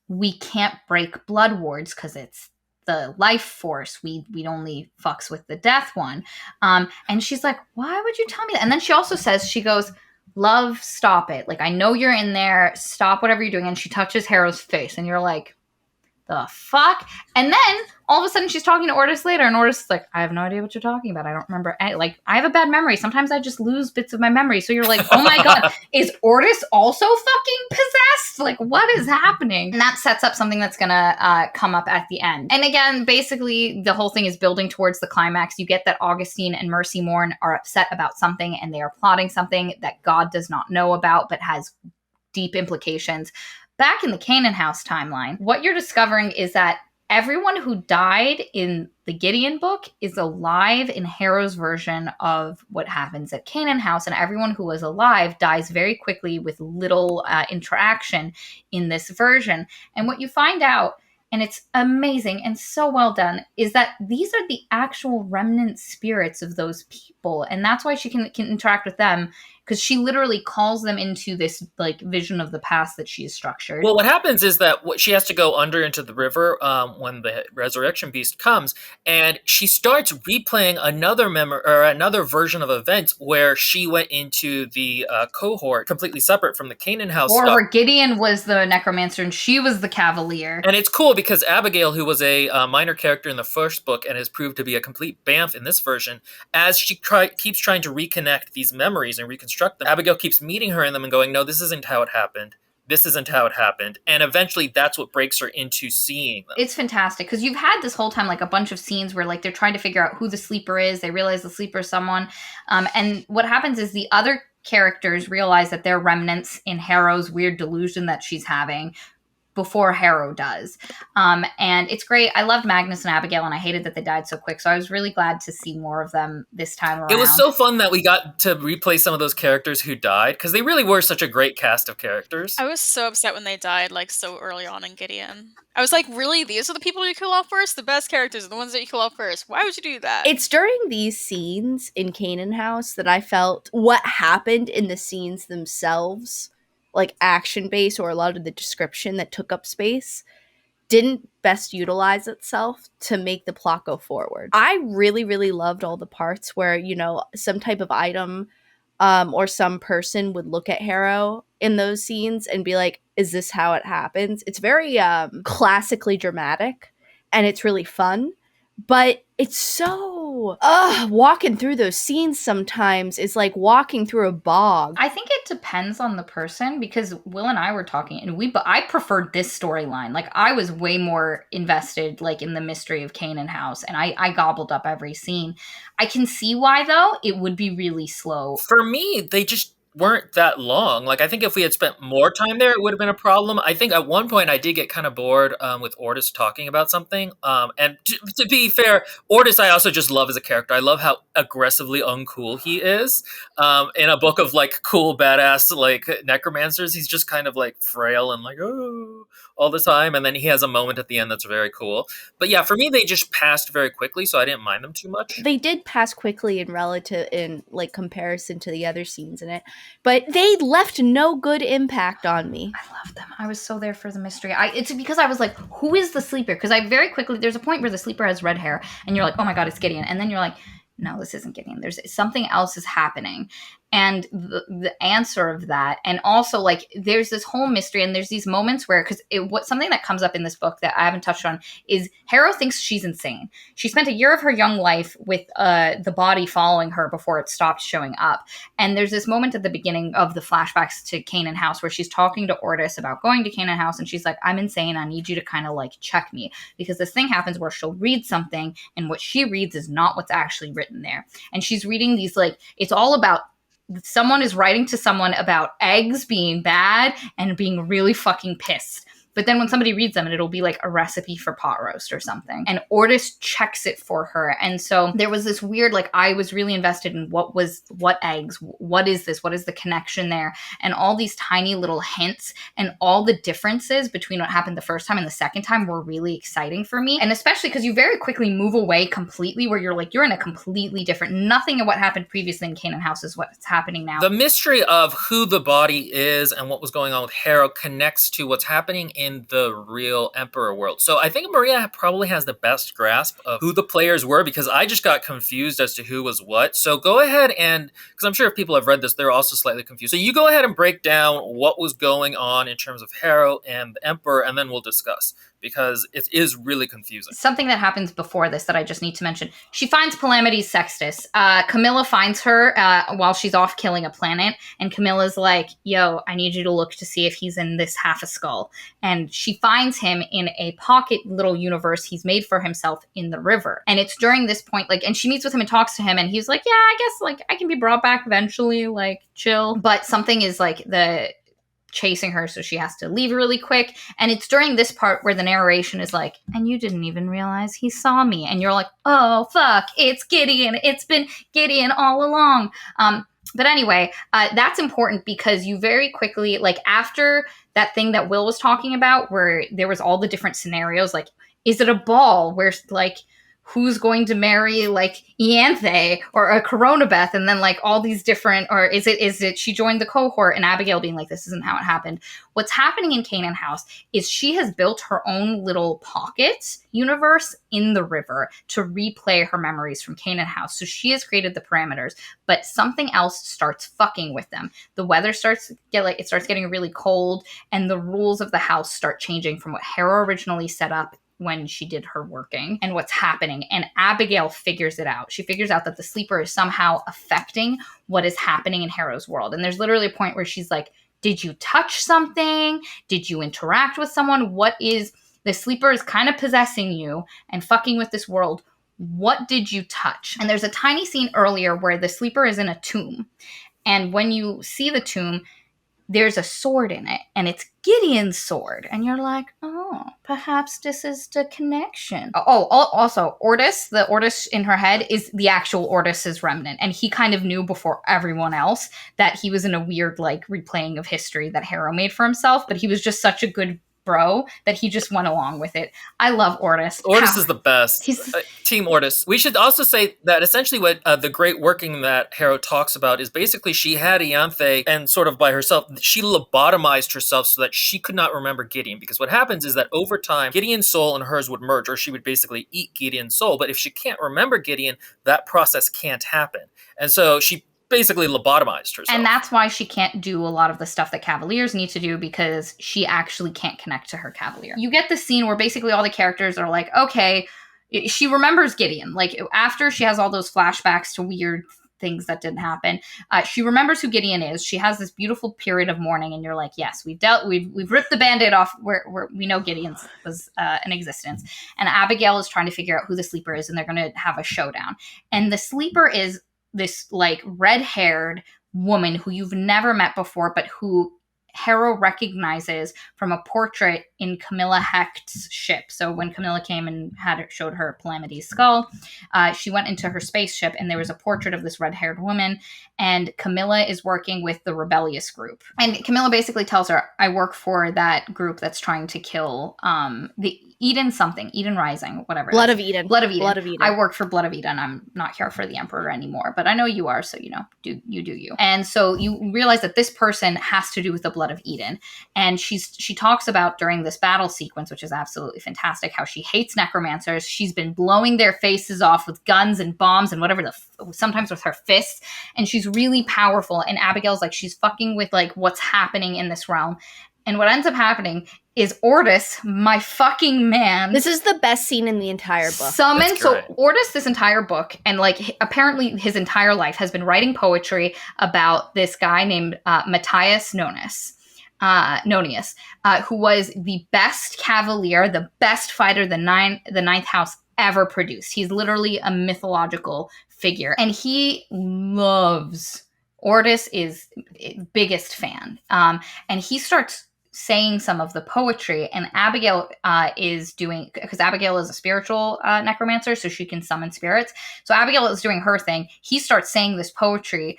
We can't break blood wards because it's the life force. We only fucks with the death one. And she's like, why would you tell me that? And then she also says, she goes, love, stop it. Like, I know you're in there. Stop whatever you're doing. And she touches Harrow's face, and you're like, the fuck? And then all of a sudden she's talking to Ortis later, and Ortis is like, I have no idea what you're talking about. I don't remember. Like, I have a bad memory. Sometimes I just lose bits of my memory. So you're like, oh my God, is Ortis also fucking possessed? Like, what is happening? And that sets up something that's gonna come up at the end. And again, basically, the whole thing is building towards the climax. You get that Augustine and Mercy Morn are upset about something, and they are plotting something that God does not know about, but has deep implications. Back in the Canaan House timeline, what you're discovering is that everyone who died in the Gideon book is alive in Harrow's version of what happens at Canaan House, and everyone who was alive dies very quickly with little interaction in this version. And what you find out, and it's amazing and so well done, is that these are the actual remnant spirits of those people, and that's why she can interact with them, because she literally calls them into this like vision of the past that she has structured. Well, what happens is that she has to go under into the river when the resurrection beast comes, and she starts replaying another memory or another version of events where she went into the cohort completely separate from the Canaan House or stuff. where Gideon was the necromancer and she was the cavalier. And it's cool because Abigail, who was a minor character in the first book and has proved to be a complete bamf in this version, as she keeps trying to reconnect these memories and reconstruct them, Abigail keeps meeting her in them and going, no, this isn't how it happened. This isn't how it happened. And eventually that's what breaks her into seeing them. It's fantastic because you've had this whole time like a bunch of scenes where like they're trying to figure out who the sleeper is. They realize the sleeper is someone. And what happens is the other characters realize that they're remnants in Harrow's weird delusion that she's having before Harrow does. And it's great. I loved Magnus and Abigail, and I hated that they died so quick. So I was really glad to see more of them this time around. It was so fun that we got to replay some of those characters who died, because they really were such a great cast of characters. I was so upset when they died, like, so early on in Gideon. I was like, really? These are the people you kill off first? The best characters are the ones that you kill off first. Why would you do that? It's during these scenes in Canaan House that I felt what happened in the scenes themselves, like action-based or a lot of the description that took up space, didn't best utilize itself to make the plot go forward. I really, really loved all the parts where, you know, some type of item or some person would look at Harrow in those scenes and be like, is this how it happens? It's very classically dramatic, and it's really fun. But it's so walking through those scenes sometimes is like walking through a bog. I think it depends on the person, because Will and I were talking, and I preferred this storyline. Like, I was way more invested like in the mystery of Canaan House, and I gobbled up every scene. I can see why, though. It would be really slow. For me, they just weren't that long. Like, I think if we had spent more time there, it would have been a problem. I think at one point I did get kind of bored with Ortis talking about something. And to be fair, Ortis I also just love as a character. I love how aggressively uncool he is. In a book of like cool, badass like necromancers, he's just kind of like frail and like, oh, all the time. And then he has a moment at the end that's very cool. But yeah, for me, they just passed very quickly, so I didn't mind them too much. They did pass quickly in like comparison to the other scenes in it. But they left no good impact on me. I love them. I was so there for the mystery. It's because I was like, who is the sleeper? Because I very quickly, there's a point where the sleeper has red hair, and you're like, oh my God, it's Gideon. And then you're like, no, this isn't Gideon. There's something else is happening. And the answer of that, and also like there's this whole mystery, and there's these moments where, because something that comes up in this book that I haven't touched on is Harrow thinks she's insane. She spent a year of her young life with the body following her before it stopped showing up. And there's this moment at the beginning of the flashbacks to Canaan House where she's talking to Ortis about going to Canaan House, and she's like, I'm insane. I need you to kind of like check me, because this thing happens where she'll read something, and what she reads is not what's actually written there. And she's reading these, like, it's all about someone is writing to someone about eggs being bad and being really fucking pissed. But then when somebody reads them, it'll be like a recipe for pot roast or something. And Ortis checks it for her. And so there was this weird, like, I was really invested in what eggs, what is this? What is the connection there? And all these tiny little hints and all the differences between what happened the first time and the second time were really exciting for me. And especially because you very quickly move away completely, where you're like, you're in a completely different, nothing of what happened previously in Canaan House is what's happening now. The mystery of who the body is and what was going on with Harrow connects to what's happening in the real Emperor world. So I think Maria probably has the best grasp of who the players were, because I just got confused as to who was what. So go ahead and, because I'm sure if people have read this, they're also slightly confused. So you go ahead and break down what was going on in terms of Harrow and the Emperor, and then we'll discuss. because it is really confusing. Something that happens before this that I just need to mention. She finds Calamity's Sextus. Camilla finds her while she's off killing a planet, and Camilla's like, yo, I need you to look to see if he's in this half a skull. And she finds him in a pocket little universe he's made for himself in the river. And it's during this point, like, and she meets with him and talks to him, and he's like, yeah, I guess, like, I can be brought back eventually, like, chill. But something is, like, chasing her, so she has to leave really quick. And it's during this part where the narration is like, and you didn't even realize he saw me. And you're like, oh, fuck, it's Gideon. It's been Gideon all along. But anyway, that's important because you very quickly, like, after that thing that Will was talking about, where there was all the different scenarios, like, is it a ball where, like, who's going to marry, like, Ianthe or a Coronabeth, and then, like, all these different, or is it she joined the cohort, and Abigail being like, this isn't how it happened. What's happening in Canaan House is she has built her own little pocket universe in the river to replay her memories from Canaan House. So she has created the parameters, but something else starts fucking with them. The weather starts getting really cold, and the rules of the house start changing from what Harrow originally set up when she did her working and what's happening. And Abigail figures it out. She figures out that the sleeper is somehow affecting what is happening in Harrow's world. And there's literally a point where she's like, did you touch something? Did you interact with someone? What is, the sleeper is kind of possessing you and fucking with this world. What did you touch? And there's a tiny scene earlier where the sleeper is in a tomb. And when you see the tomb, there's a sword in it, and it's Gideon's sword. And you're like, oh, perhaps this is the connection. Oh, also, Ortis, the Ortis in her head is the actual Ortis's remnant. And he kind of knew before everyone else that he was in a weird, like, replaying of history that Harrow made for himself. But he was just such a good bro that he just went along with it. I love Ortis. Ortis is the best. Team Ortis. We should also say that essentially what the great working that Harrow talks about is basically she had Ianthe, and sort of by herself, she lobotomized herself so that she could not remember Gideon. Because what happens is that over time, Gideon's soul and hers would merge, or she would basically eat Gideon's soul. But if she can't remember Gideon, that process can't happen. And so she basically lobotomized herself. And that's why she can't do a lot of the stuff that Cavaliers need to do, because she actually can't connect to her Cavalier. You get the scene where basically all the characters are like, okay, she remembers Gideon. Like, after she has all those flashbacks to weird things that didn't happen, she remembers who Gideon is. She has this beautiful period of mourning, and you're like, yes, we've ripped the Band-Aid off where we know Gideon was in existence. And Abigail is trying to figure out who the sleeper is, and they're going to have a showdown. And the sleeper is this, like, red-haired woman who you've never met before, but who Harrow recognizes from a portrait in Camilla Hecht's ship. So when Camilla came and showed her Calamity's skull, she went into her spaceship, and there was a portrait of this red-haired woman, and Camilla is working with the rebellious group. And Camilla basically tells her, I work for that group that's trying to kill the Eden Rising, whatever. Blood of Eden. I work for Blood of Eden. I'm not here for the Emperor anymore, but I know you are, so, do you. And so you realize that this person has to do with the Blood of Eden. And she talks about during this battle sequence, which is absolutely fantastic, how she hates necromancers. She's been blowing their faces off with guns and bombs and whatever, sometimes with her fists. And she's really powerful. And Abigail's like, she's fucking with, like, what's happening in this realm. And what ends up happening is Ortis, my fucking man. This is the best scene in the entire book. So Ortis, this entire book, and, like, apparently his entire life, has been writing poetry about this guy named Matthias Nonius, who was the best cavalier, the best fighter the ninth house ever produced. He's literally a mythological figure. And he loves, Ortis is biggest fan. And he starts saying some of the poetry, and Abigail is doing, because Abigail is a spiritual necromancer, so she can summon spirits. So Abigail is doing her thing. He starts saying this poetry.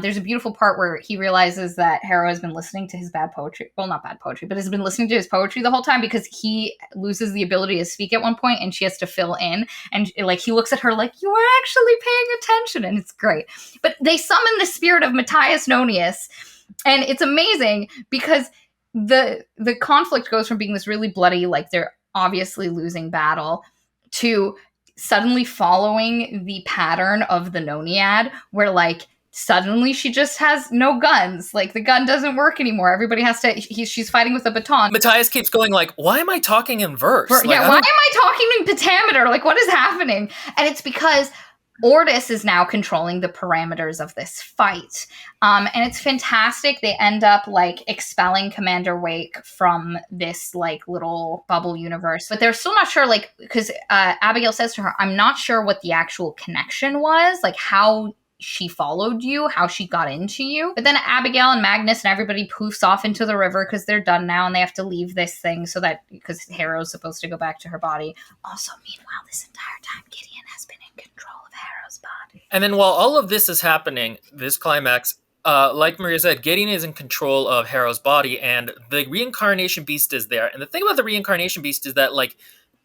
There's a beautiful part where he realizes that Harrow has been listening to his bad poetry. Well, not bad poetry, but has been listening to his poetry the whole time, because he loses the ability to speak at one point, and she has to fill in. And, like, he looks at her like, you are actually paying attention. And it's great. But they summon the spirit of Matthias Nonius. And it's amazing because the conflict goes from being this really bloody, like, they're obviously losing battle, to suddenly following the pattern of the Noniad, where, like, Suddenly she just has no guns. Like, the gun doesn't work anymore. Everybody has to, she's fighting with a baton. Matthias keeps going like, why am I talking in verse? Why am I talking in pentameter? Like, what is happening? And it's because Ordis is now controlling the parameters of this fight. And it's fantastic. They end up, like, expelling Commander Wake from this, like, little bubble universe. But they're still not sure, like, because Abigail says to her, I'm not sure what the actual connection was, like, how she followed you, how she got into you. But then Abigail and Magnus and everybody poofs off into the river because they're done now and they have to leave this thing so that, because Harrow's supposed to go back to her body. Also, meanwhile, this entire time, Gideon has been in control of Harrow's body. And then while all of this is happening, this climax, like Maria said, Gideon is in control of Harrow's body and the reincarnation beast is there. And the thing about the reincarnation beast is that, like,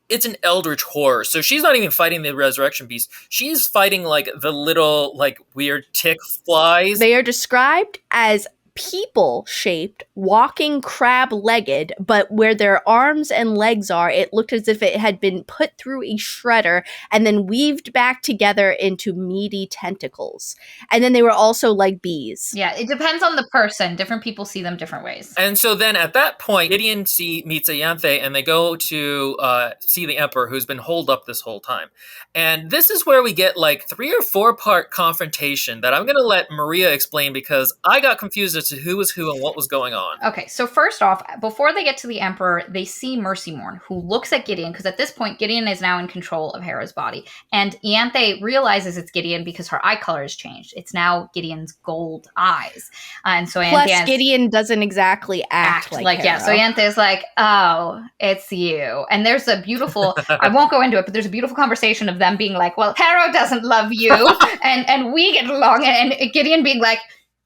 it's an eldritch horror. So she's not even fighting the resurrection beast. She's fighting, like, the little, like, weird tick flies. They are described as people-shaped, walking crab-legged, but where their arms and legs are, it looked as if it had been put through a shredder and then weaved back together into meaty tentacles. And then they were also like bees. Yeah, it depends on the person. Different people see them different ways. And so then at that point, Gideon meets Ianthe and they go to see the Emperor, who's been holed up this whole time. And this is where we get, like, 3 or 4 part confrontation that I'm going to let Maria explain because I got confused as to who was who and what was going on. Okay, so first off, before they get to the Emperor, they see Mercy Morn, who looks at Gideon, because at this point, Gideon is now in control of Hera's body. And Ianthe realizes it's Gideon because her eye color has changed. It's now Gideon's gold eyes. And so Plus, Ianthe Gideon doesn't exactly act like Harrow. Yeah, so Ianthe is like, oh, it's you. And there's a beautiful, I won't go into it, but there's a beautiful conversation of them being like, well, Harrow doesn't love you, and we get along, and Gideon being like,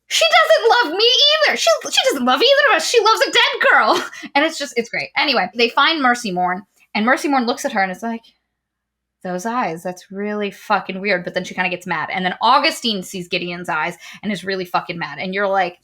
she doesn't love me either. She doesn't love either of us. She loves a dead girl. And it's great. Anyway, they find Mercy Morn, and Mercy Morn looks at her and is like, those eyes, that's really fucking weird. But then she kind of gets mad. And then Augustine sees Gideon's eyes and is really fucking mad. And you're like,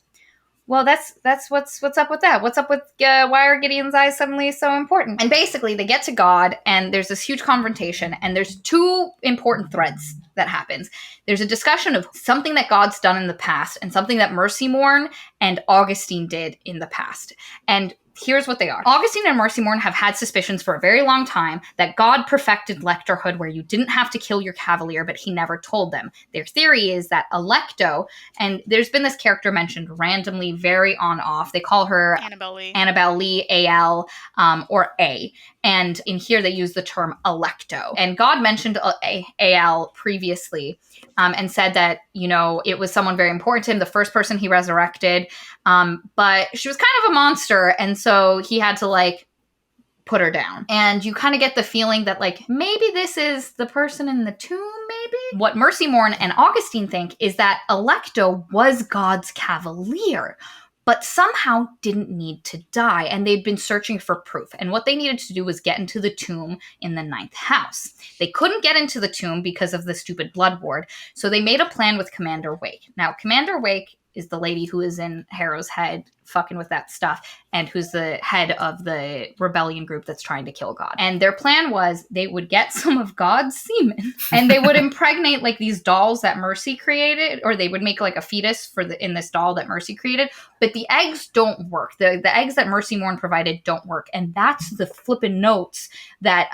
well, that's what's up with that. What's up with why are Gideon's eyes suddenly so important? And basically, they get to God, and there's this huge confrontation, and there's 2 important threads that happens. There's a discussion of something that God's done in the past, and something that Mercy Morn and Augustine did in the past. And here's what they are. Augustine and Mercy Morn have had suspicions for a very long time that God perfected lectorhood where you didn't have to kill your cavalier, but he never told them. Their theory is that Alecto, and there's been this character mentioned randomly, very on-off. They call her Annabelle Lee, A-L, or A. And in here, they use the term Alecto. And God mentioned A-L previously and said that, you know, it was someone very important to him, the first person he resurrected. But she was kind of a monster. And so he had to, like, put her down. And you kind of get the feeling that, like, maybe this is the person in the tomb, maybe? What Mercy Morn and Augustine think is that Alecto was God's cavalier, but somehow didn't need to die, and they'd been searching for proof. And what they needed to do was get into the tomb in the 9th house. They couldn't get into the tomb because of the stupid blood ward, so they made a plan with Commander Wake. Now, Commander Wake is the lady who is in Harrow's head fucking with that stuff, and who's the head of the rebellion group that's trying to kill God. And their plan was they would get some of God's semen and they would impregnate, like, these dolls that Mercy created, or they would make, like, a fetus in this doll that Mercy created, but the eggs don't work. The eggs that Mercy Morn provided don't work, and that's the flippin' notes that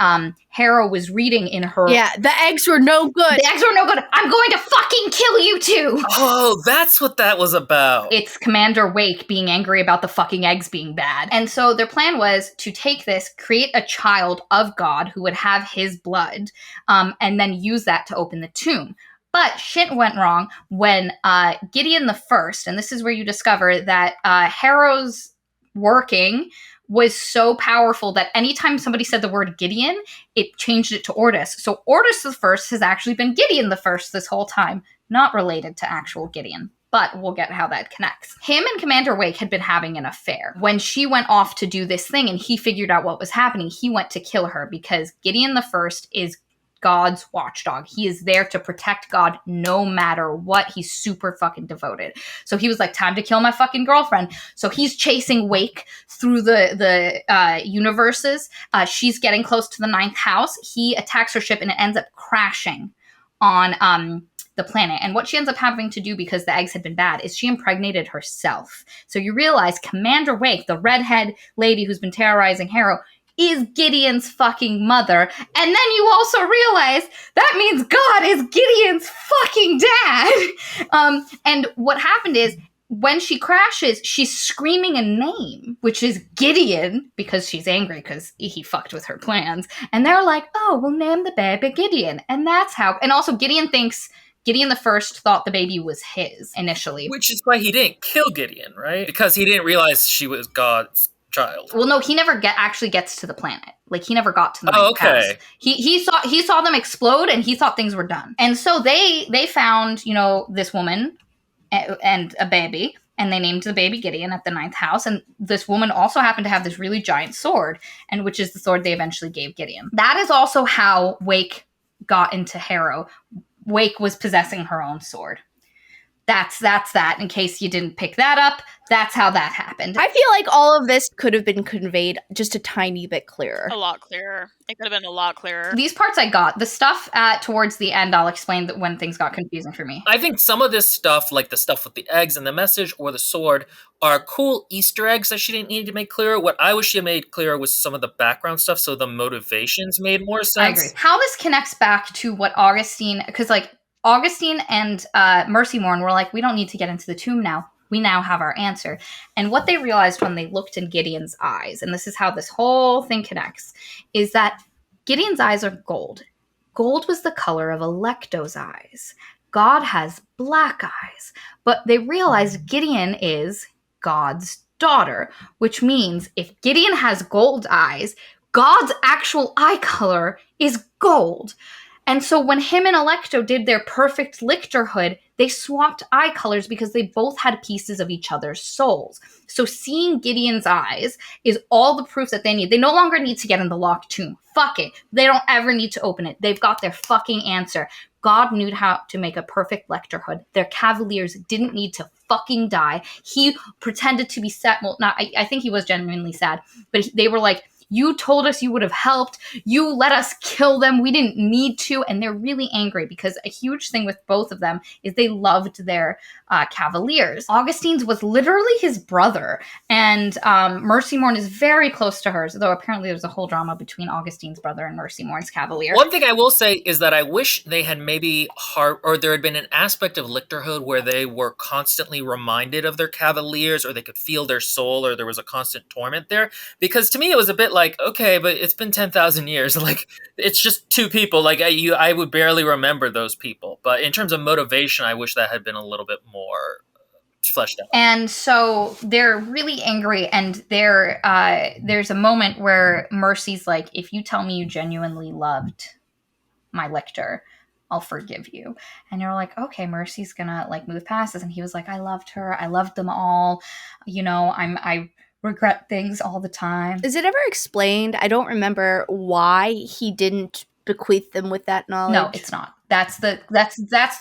Harrow was reading in her. Yeah, the eggs were no good. The eggs were no good. I'm going to fucking kill you too. Oh, that's what that was about. It's Commander Wake being angry about the fucking eggs being bad. And so their plan was to take this, create a child of God who would have his blood, and then use that to open the tomb. But shit went wrong when Gideon the First, and this is where you discover that Harrow's working was so powerful that anytime somebody said the word Gideon, it changed it to Ordis. So Ordis the First has actually been Gideon the First this whole time, not related to actual Gideon. But we'll get how that connects. Him and Commander Wake had been having an affair. When she went off to do this thing and he figured out what was happening, he went to kill her because Gideon the First is God's watchdog. He is there to protect God no matter what. He's super fucking devoted. So he was like, time to kill my fucking girlfriend. So he's chasing Wake through the universes. She's getting close to the 9th house. He attacks her ship and it ends up crashing on the planet. And what she ends up having to do, because the eggs had been bad, is she impregnated herself. So you realize Commander Wake, the redhead lady who's been terrorizing Harrow, is Gideon's fucking mother. And then you also realize that means God is Gideon's fucking dad. And what happened is, when she crashes, she's screaming a name, which is Gideon, because she's angry because he fucked with her plans. And they're like, oh, we'll name the baby Gideon. And that's how... And also, Gideon the First thought the baby was his initially. Which is why he didn't kill Gideon, right? Because he didn't realize she was God's child. Well, no, he never actually gets to the planet. Like, he never got to the Oh, ninth house. okay. He saw them explode, and he thought things were done. And so they found, this woman and a baby, and they named the baby Gideon at the ninth house. And this woman also happened to have this really giant sword, and which is the sword they eventually gave Gideon. That is also how Wake got into Harrow. Wake was possessing her own sword. That's that. In case you didn't pick that up, that's how that happened. I feel like all of this could have been conveyed just a tiny bit clearer. A lot clearer. It could have been a lot clearer. These parts I got. The stuff towards the end, I'll explain that when things got confusing for me. I think some of this stuff, like the stuff with the eggs and the message or the sword, are cool Easter eggs that she didn't need to make clearer. What I wish she had made clearer was some of the background stuff, so the motivations made more sense. I agree. How this connects back to what Augustine, because Augustine and Mercy Morn were like, we don't need to get into the tomb now. We now have our answer. And what they realized when they looked in Gideon's eyes, and this is how this whole thing connects, is that Gideon's eyes are gold. Gold was the color of Alecto's eyes. God has black eyes. But they realized Gideon is God's daughter, which means if Gideon has gold eyes, God's actual eye color is gold. And so when him and Alecto did their perfect lictorhood, they swapped eye colors because they both had pieces of each other's souls. So seeing Gideon's eyes is all the proof that they need. They no longer need to get in the locked tomb. Fuck it. They don't ever need to open it. They've got their fucking answer. God knew how to make a perfect lectorhood. Their cavaliers didn't need to fucking die. He pretended to be sad. Well, I think he was genuinely sad. But they were like, you told us you would have helped. You let us kill them. We didn't need to. And they're really angry because a huge thing with both of them is they loved their cavaliers. Augustine's was literally his brother. And Mercy Morn is very close to hers, though apparently there's a whole drama between Augustine's brother and Mercy Morn's cavalier. One thing I will say is that I wish they had maybe or there had been an aspect of lictorhood where they were constantly reminded of their cavaliers, or they could feel their soul, or there was a constant torment there. Because to me, it was a bit like, okay, but it's been 10,000 years. Like, it's just two people. Like, I would barely remember those people. But in terms of motivation, I wish that had been a little bit more fleshed out. And so they're really angry, and there's a moment where Mercy's like, if you tell me you genuinely loved my lictor, I'll forgive you. And you're like, okay, Mercy's gonna move past this. And he was like, I loved her. I loved them all. I regret things all the time. Is it ever explained? I don't remember why he didn't bequeath them with that knowledge. No, it's not. That's the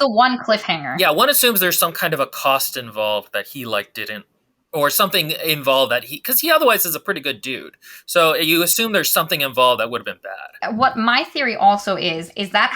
one cliffhanger. Yeah, one assumes there's some kind of a cost involved that he didn't, or something involved that because he otherwise is a pretty good dude. So you assume there's something involved that would have been bad. What my theory also is that's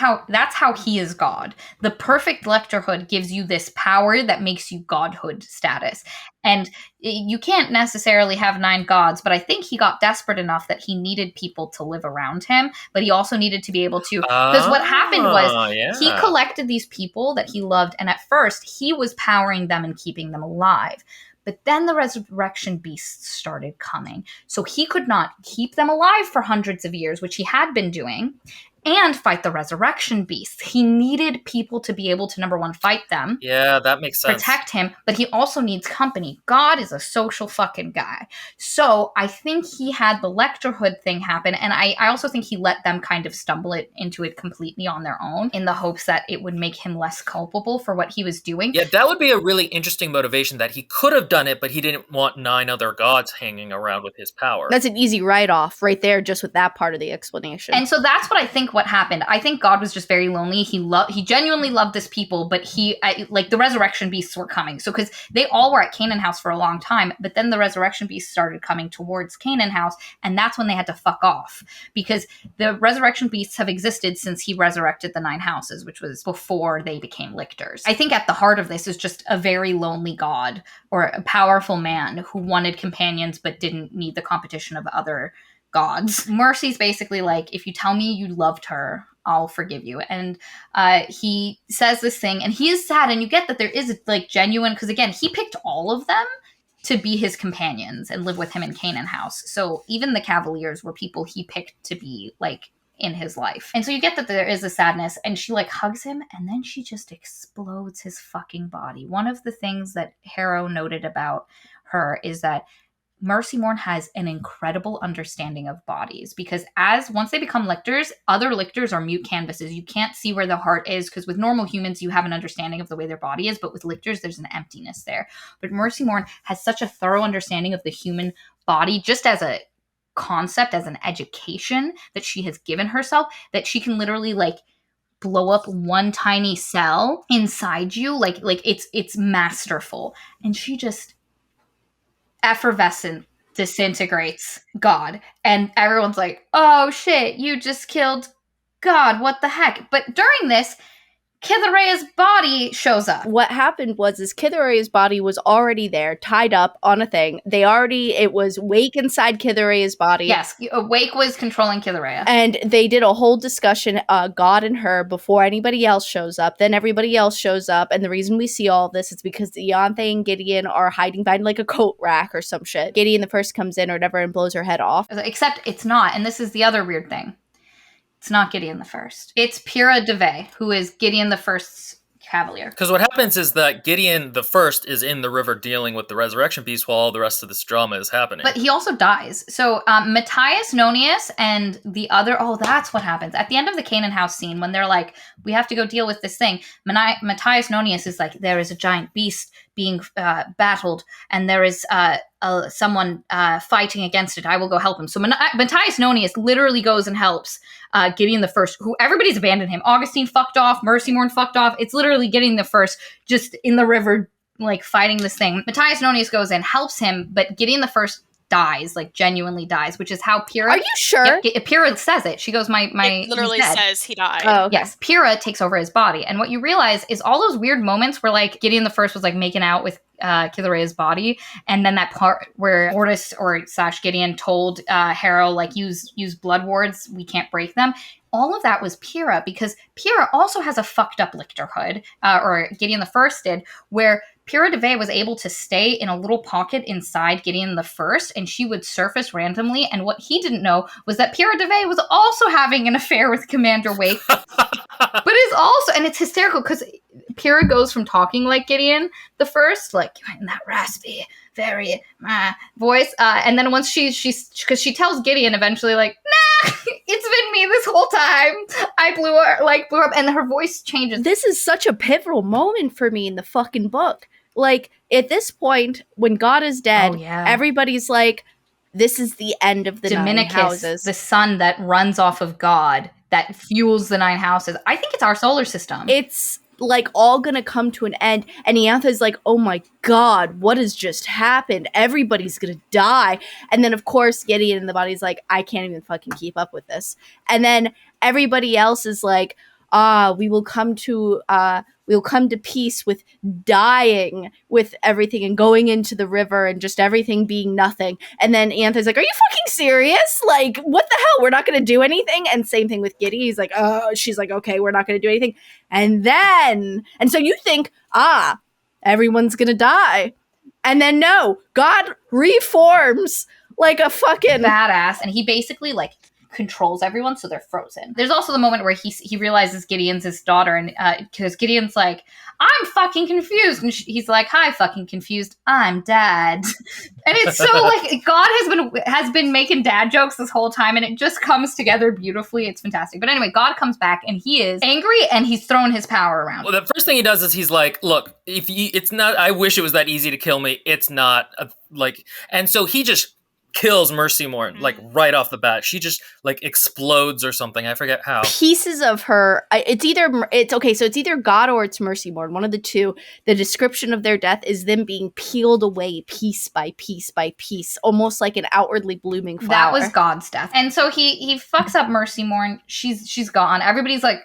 how he is God. The perfect lectorhood gives you this power that makes you godhood status. And you can't necessarily have 9 gods, but I think he got desperate enough that he needed people to live around him, but he also needed to be able to, because what happened was he collected these people that he loved, and at first he was powering them and keeping them alive. But then the resurrection beasts started coming. So he could not keep them alive for hundreds of years, which he had been doing, and fight the resurrection beasts. He needed people to be able to, number one, fight them. Yeah, that makes sense. Protect him, but he also needs company. God is a social fucking guy. So I think he had the lectorhood thing happen, and I also think he let them kind of stumble into it completely on their own in the hopes that it would make him less culpable for what he was doing. Yeah, that would be a really interesting motivation, that he could have done it, but he didn't want 9 other gods hanging around with his power. That's an easy write-off right there, just with that part of the explanation. And so that's what I think think what happened, I think God was just very lonely. He genuinely loved this people, but the resurrection beasts were coming. So because they all were at Canaan House for a long time, but then the resurrection beasts started coming towards Canaan House, and that's when they had to fuck off, because the resurrection beasts have existed since he resurrected the 9 houses, which was before they became lictors. I think at the heart of this is just a very lonely God, or a powerful man who wanted companions but didn't need the competition of other gods. Mercy's basically like, if you tell me you loved her, I'll forgive you. And he says this thing, and he is sad, and you get that there is like genuine, because again, he picked all of them to be his companions and live with him in Canaan House. So even the Cavaliers were people he picked to be like in his life. And so you get that there is a sadness, and she like hugs him, and then she just explodes his fucking body. One of the things that Harrow noted about her is that Mercy Morn has an incredible understanding of bodies, because once they become lictors, other lictors are mute canvases. You can't see where the heart is, because with normal humans, you have an understanding of the way their body is, but with lictors, there's an emptiness there. But Mercy Morn has such a thorough understanding of the human body, just as a concept, as an education that she has given herself, that she can literally like blow up one tiny cell inside you. Like it's masterful. And she just effervescent disintegrates God, and everyone's like, oh shit, you just killed God, what the heck? But during this, Kithurea's body shows up. What happened was Kithurea's body was already there, tied up on a thing. It was Wake inside Kithurea's body. Yes, Wake was controlling Kithurea. And they did a whole discussion, God and her, before anybody else shows up. Then everybody else shows up, and the reason we see all this is because Ianthe and Gideon are hiding behind like a coat rack or some shit. Gideon the first comes in or whatever and blows her head off. Except it's not, and this is the other weird thing. It's not Gideon the First. It's Pyrrha de Vey, who is Gideon the First's cavalier. Because what happens is that Gideon the First is in the river dealing with the resurrection beast while all the rest of this drama is happening. But he also dies. So Matthias Nonius and the other... Oh, that's what happens. At the end of the Canaan House scene, when they're like, we have to go deal with this thing, Matthias Nonius is like, there is a giant beast being battled, and there is someone fighting against it. I will go help him. So Matthias Nonius literally goes and helps Gideon the First, who everybody's abandoned him. Augustine fucked off. Mercy Morn fucked off. It's literally Gideon the First just in the river, like fighting this thing. Matthias Nonius goes in, helps him, but Gideon the First dies, like genuinely dies, which is how Pyrrha... Are you sure? Yeah, Pyrrha says it. She goes, it literally says he died. Oh, okay. Yes, Pyrrha takes over his body. And what you realize is all those weird moments where like Gideon the First was like making out with Kithurea's body, and then that part where Ortis or / Gideon told Harrow, like, use blood wards, we can't break them. All of that was Pyrrha, because Pyrrha also has a fucked up lictorhood, or Gideon the First did, where Pyrrha de Vey was able to stay in a little pocket inside Gideon the First, and she would surface randomly. And what he didn't know was that Pyrrha de Vey was also having an affair with Commander Wake. But is also, and it's hysterical because Pyrrha goes from talking like Gideon the First, like in that raspy, very voice, and then once because she tells Gideon eventually, like, nah, it's been me this whole time. I blew up, and her voice changes. This is such a pivotal moment for me in the fucking book. Like, at this point, when God is dead, everybody's like, this is the end of the 9 houses. The sun that runs off of God, that fuels the 9 houses. I think it's our solar system. It's like all gonna come to an end, and Ianthe's like, oh my god, what has just happened? Everybody's gonna die. And then of course Gideon in the body's like, I can't even fucking keep up with this. And then everybody else is like, we will come to peace with dying with everything and going into the river and just everything being nothing. And then Ianthe's like, are you fucking serious? Like, what the hell? We're not going to do anything? And same thing with Giddy. He's like, she's like, okay, we're not going to do anything. And so you think, everyone's going to die. And then no, God reforms like a fucking badass. And he basically like controls everyone, so they're frozen. There's also the moment where he realizes Gideon's his daughter, and because Gideon's like, I'm fucking confused, and he's like, hi, fucking confused, I'm dad. And it's so like God has been making dad jokes this whole time, and it just comes together beautifully. It's fantastic. But anyway, God comes back and he is angry and he's throwing his power around. Well, the first thing he does is he's like, look, it's not, I wish it was that easy to kill me. It's not and so he just kills Mercy Moore, like right off the bat. She just like explodes or something. I forget how. Pieces of her, it's either God or it's Mercy Moore, one of the two. The description of their death is them being peeled away piece by piece by piece, almost like an outwardly blooming flower. That was God's death. And so he fucks up Mercy Moore, and she's gone. Everybody's like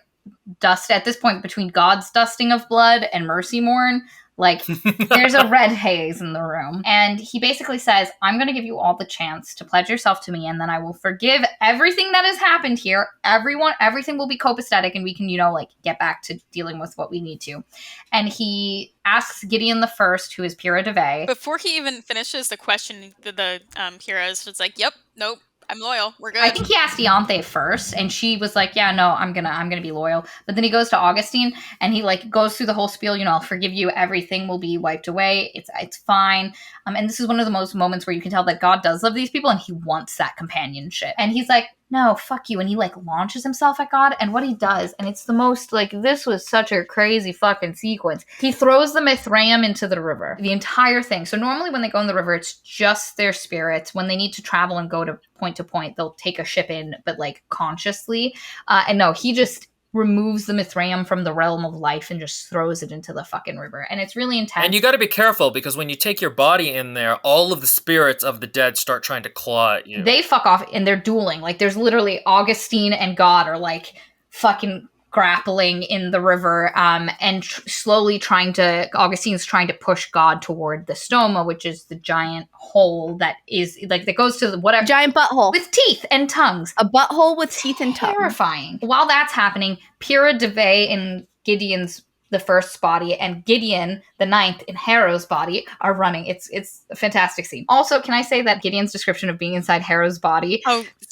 dust at this point between God's dusting of blood and Mercy Moore. Like, there's a red haze in the room. And he basically says, I'm going to give you all the chance to pledge yourself to me, and then I will forgive everything that has happened here. Everything will be copacetic, and we can, like, get back to dealing with what we need to. And he asks Gideon the First, who is Pyrrha Devey. Before he even finishes the question, the Pyrrha is just like, yep, nope. I'm loyal. We're good. I think he asked Ianthe first, and she was like, "Yeah, no, I'm gonna be loyal." But then he goes to Augustine, and he like goes through the whole spiel. I'll forgive you. Everything will be wiped away. It's fine. And this is one of the most moments where you can tell that God does love these people, and he wants that companionship. And he's like, "No, fuck you," and he like launches himself at God. And what he does, and it's the most like this was such a crazy fucking sequence. He throws the Mithraeum into the river, the entire thing. So normally when they go in the river, it's just their spirits. When they need to travel and go to point, they'll take a ship in, but like consciously. And no, he just removes the Mithraeum from the realm of life and just throws it into the fucking river. And it's really intense. And you got to be careful, because when you take your body in there, all of the spirits of the dead start trying to claw at you. They fuck off and they're dueling. Like, there's literally Augustine and God are like fucking grappling in the river, and slowly Augustine's trying to push God toward the stoma, which is the giant hole that is like that goes to whatever giant butthole with teeth and tongues. A butthole with teeth and tongues. Terrifying. While that's happening, Pyrrha Devey in Gideon's the First's body and Gideon the Ninth in Harrow's body are running. It's a fantastic scene. Also, can I say that Gideon's description of being inside Harrow's body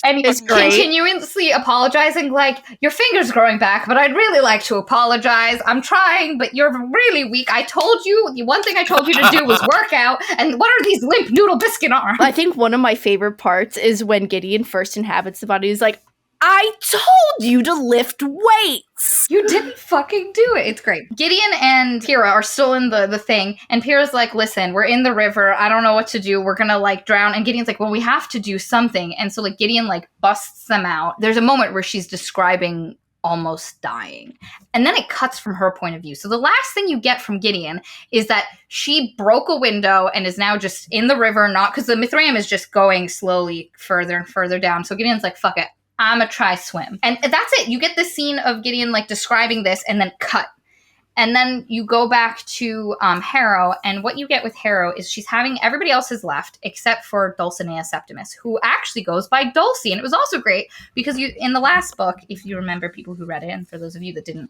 and he's continuously apologizing, like, your finger's growing back, but I'd really like to apologize. I'm trying, but you're really weak. I told you, the one thing I told you to do was work out, and what are these limp noodle biscuit arms? I think one of my favorite parts is when Gideon first inhabits the body. He's like, I told you to lift weights. You didn't fucking do it. It's great. Gideon and Pyrrha are still in the thing, and Pyrrha's like, listen, we're in the river. I don't know what to do. We're gonna like drown. And Gideon's like, well, we have to do something. And so like Gideon like busts them out. There's a moment where she's describing almost dying. And then it cuts from her point of view. So the last thing you get from Gideon is that she broke a window and is now just in the river, not because the Mithraeum is just going slowly further and further down. So Gideon's like, fuck it. I'm gonna try swim. And that's it. You get this scene of Gideon like describing this and then cut. And then you go back to Harrow, and what you get with Harrow is she's having everybody else has left except for Dulcinea Septimus, who actually goes by Dulcie. And it was also great because in the last book, if you remember, people who read it, and for those of you that didn't,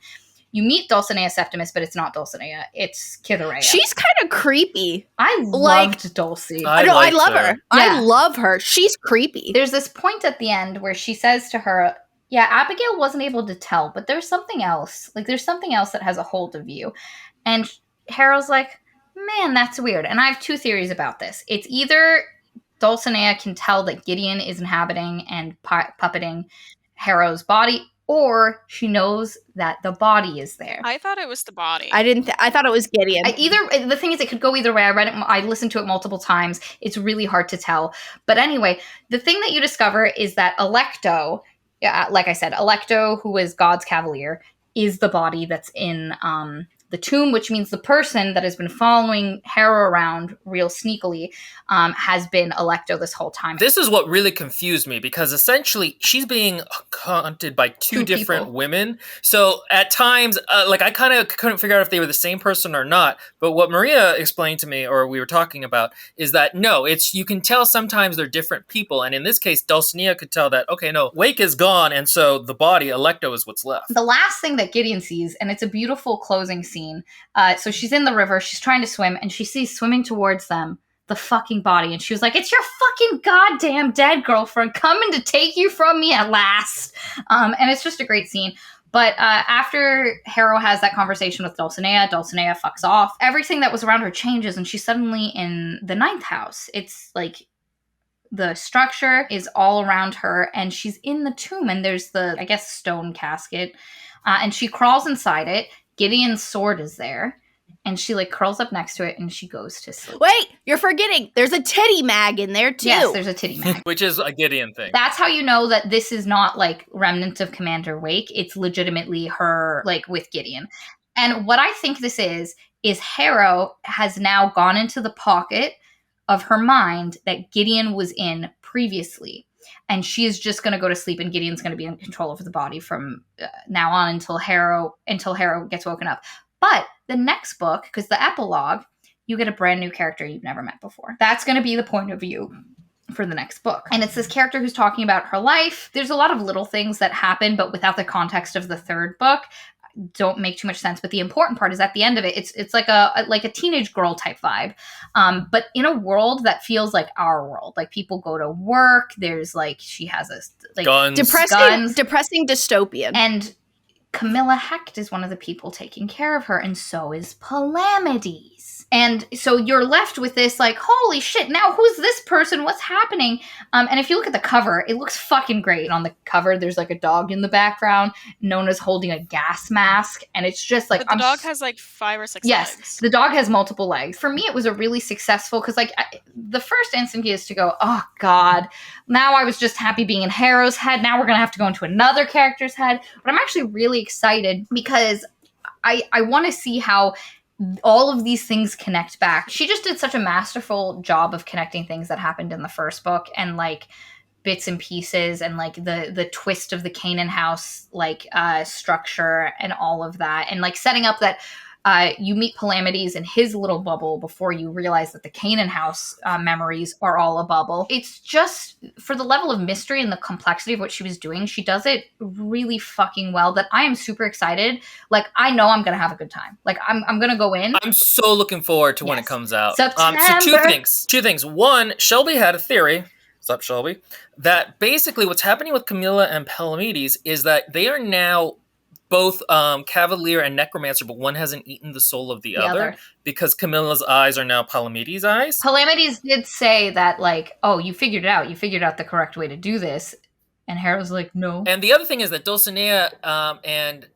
you meet Dulcinea Septimus, but it's not Dulcinea. It's Cytherea. She's kind of creepy. I loved Dulcie. I love her. Yeah. I love her. She's creepy. There's this point at the end where she says to her, yeah, Abigail wasn't able to tell, but there's something else. Like, there's something else that has a hold of you. And Harrow's like, man, that's weird. And I have two theories about this. It's either Dulcinea can tell that Gideon is inhabiting and puppeting Harrow's body, or she knows that the body is there. I thought it was the body. I thought it was Gideon. The thing is, it could go either way. I read it. I listened to it multiple times. It's really hard to tell. But anyway, the thing that you discover is that Alecto, like I said, Alecto, who is God's cavalier, is the body that's in the tomb, which means the person that has been following Harrow around real sneakily has been Alecto this whole time. This is what really confused me, because essentially she's being haunted by two different women. So at times, I kind of couldn't figure out if they were the same person or not. But what Maria explained to me, or we were talking about, is that no, you can tell sometimes they're different people. And in this case, Dulcinea could tell that, okay, no, Wake is gone. And so the body, Alecto, is what's left. The last thing that Gideon sees, and it's a beautiful closing scene. So she's in the river, she's trying to swim, and she sees swimming towards them the fucking body, and she was like, it's your fucking goddamn dead girlfriend coming to take you from me at last. And it's just a great scene. But after Harrow has that conversation with Dulcinea fucks off. Everything that was around her changes, and she's suddenly in the ninth house. It's like the structure is all around her, and she's in the tomb, and there's the, I guess, stone casket, and she crawls inside it. Gideon's sword is there, and she like curls up next to it and she goes to sleep. Wait, you're forgetting. There's a titty mag in there too. Yes, there's a titty mag. Which is a Gideon thing. That's how you know that this is not like remnants of Commander Wake. It's legitimately her like with Gideon. And what I think this is Harrow has now gone into the pocket of her mind that Gideon was in previously. And she is just going to go to sleep, and Gideon's going to be in control of the body from now on until Harrow gets woken up. But the next book, because the epilogue, you get a brand new character you've never met before. That's going to be the point of view for the next book. And it's this character who's talking about her life. There's a lot of little things that happen, but without the context of the third book, don't make too much sense. But the important part is at the end of it, it's like a teenage girl type vibe, but in a world that feels like our world. Like people go to work. There's like she has a like Guns. depressing dystopian. And Camilla Hecht is one of the people taking care of her, and so is Palamides. And so you're left with this like, holy shit, now who's this person? What's happening? And if you look at the cover, it looks fucking great. On the cover, there's like a dog in the background. Nona's holding a gas mask. And it's just like... But the dog has like 5 or 6 legs. Yes, the dog has multiple legs. For me, it was a really successful... Because like the first instinct is to go, oh God, now I was just happy being in Harrow's head. Now we're going to have to go into another character's head. But I'm actually really excited because I want to see how all of these things connect back. She just did such a masterful job of connecting things that happened in the first book and like bits and pieces and like the twist of the Canaan house like structure and all of that, and like setting up that you meet Palamides in his little bubble before you realize that the Canaan house memories are all a bubble. It's just, for the level of mystery and the complexity of what she was doing, she does it really fucking well that I am super excited. Like, I know I'm going to have a good time. Like, I'm going to go in. I'm so looking forward to when it comes out. September. So two things. One, Shelby had a theory. What's up, Shelby? That basically what's happening with Camilla and Palamides is that they are now both Cavalier and Necromancer, but one hasn't eaten the soul of the other because Camilla's eyes are now Palamides' eyes. Palamides did say that, like, oh, you figured it out. You figured out the correct way to do this. And Harrow's like, no. And the other thing is that Dulcinea and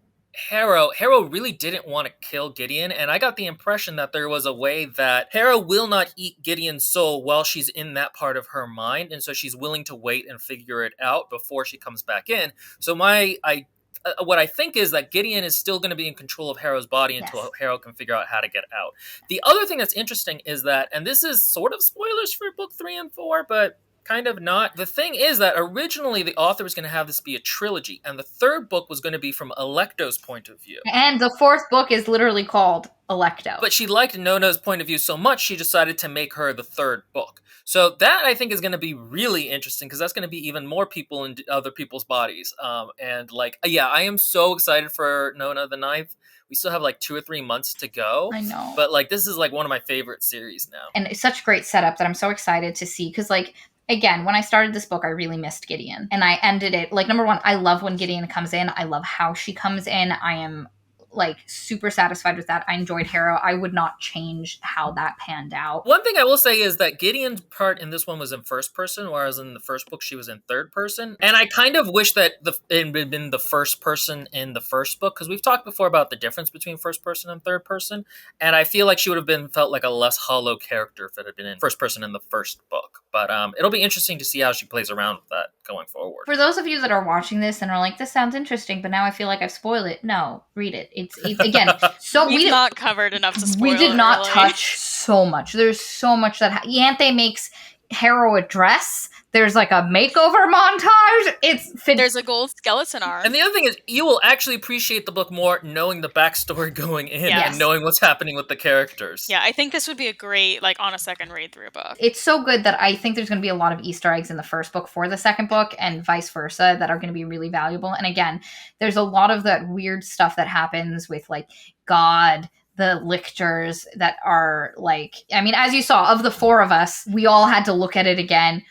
Harrow really didn't want to kill Gideon, and I got the impression that there was a way that Harrow will not eat Gideon's soul while she's in that part of her mind, and so she's willing to wait and figure it out before she comes back in. So what I think is that Gideon is still going to be in control of Harrow's body until Harrow can figure out how to get out. The other thing that's interesting is that, and this is sort of spoilers for book 3 and 4, but kind of not. The thing is that originally the author was going to have this be a trilogy, and the third book was going to be from Electo's point of view. And the fourth book is literally called Electo. But she liked Nona's point of view so much, she decided to make her the third book. So that, I think, is going to be really interesting, because that's going to be even more people in other people's bodies. And, like, yeah, I am so excited for Nona the Ninth. We still have, like, 2 or 3 months to go. I know. But, like, this is, like, one of my favorite series now. And it's such a great setup that I'm so excited to see, because, like, again, when I started this book, I really missed Gideon. And I ended it, like, number one, I love when Gideon comes in. I love how she comes in. I am, like, super satisfied with that. I enjoyed Harrow. I would not change how that panned out. One thing I will say is that Gideon's part in this one was in first person, whereas in the first book she was in third person. And I kind of wish that it had been the first person in the first book, because we've talked before about the difference between first person and third person. And I feel like she would have felt like a less hollow character if it had been in first person in the first book. But it'll be interesting to see how she plays around with that going forward. For those of you that are watching this and are like, this sounds interesting, but now I feel like I've spoiled it. No, read it. It's again, so we've not covered enough to spoil. We did not touch so much. There's so much that Yanthe makes Harrow a dress. There's like a makeover montage. There's a gold skeleton arm. And the other thing is, you will actually appreciate the book more knowing the backstory going in and knowing what's happening with the characters. Yeah, I think this would be a great, like, on a second read through book. It's so good that I think there's going to be a lot of Easter eggs in the first book for the second book and vice versa that are going to be really valuable. And again, there's a lot of that weird stuff that happens with, like, God, the lictors that are, like, I mean, as you saw, of the 4 of us, we all had to look at it again.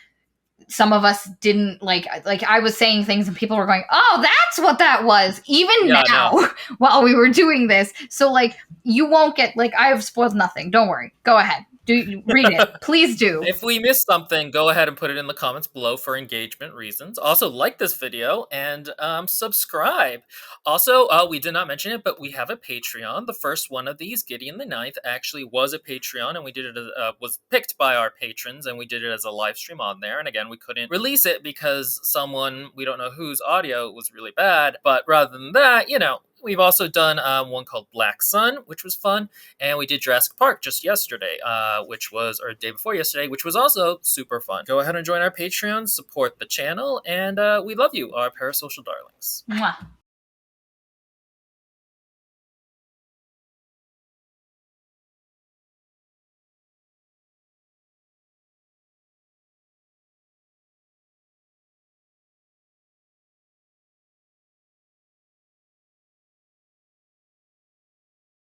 Some of us didn't, like I was saying things and people were going, oh, that's what that was, even now, while we were doing this. So, like, you won't get, like, I have spoiled nothing. Don't worry. Go ahead. Read it. Please do. If we missed something, go ahead and put it in the comments below for engagement reasons. Also, like this video and subscribe. Also, we did not mention it, but we have a Patreon. The first one of these, Gideon the Ninth, actually was a Patreon, and we did it was picked by our patrons, and we did it as a live stream on there. And again, we couldn't release it because someone, we don't know whose audio was really bad. But rather than that, you know, we've also done one called Black Sun, which was fun, and we did Jurassic Park just yesterday, or day before yesterday, which was also super fun. Go ahead and join our Patreon, support the channel, and we love you, our parasocial darlings. Mwah.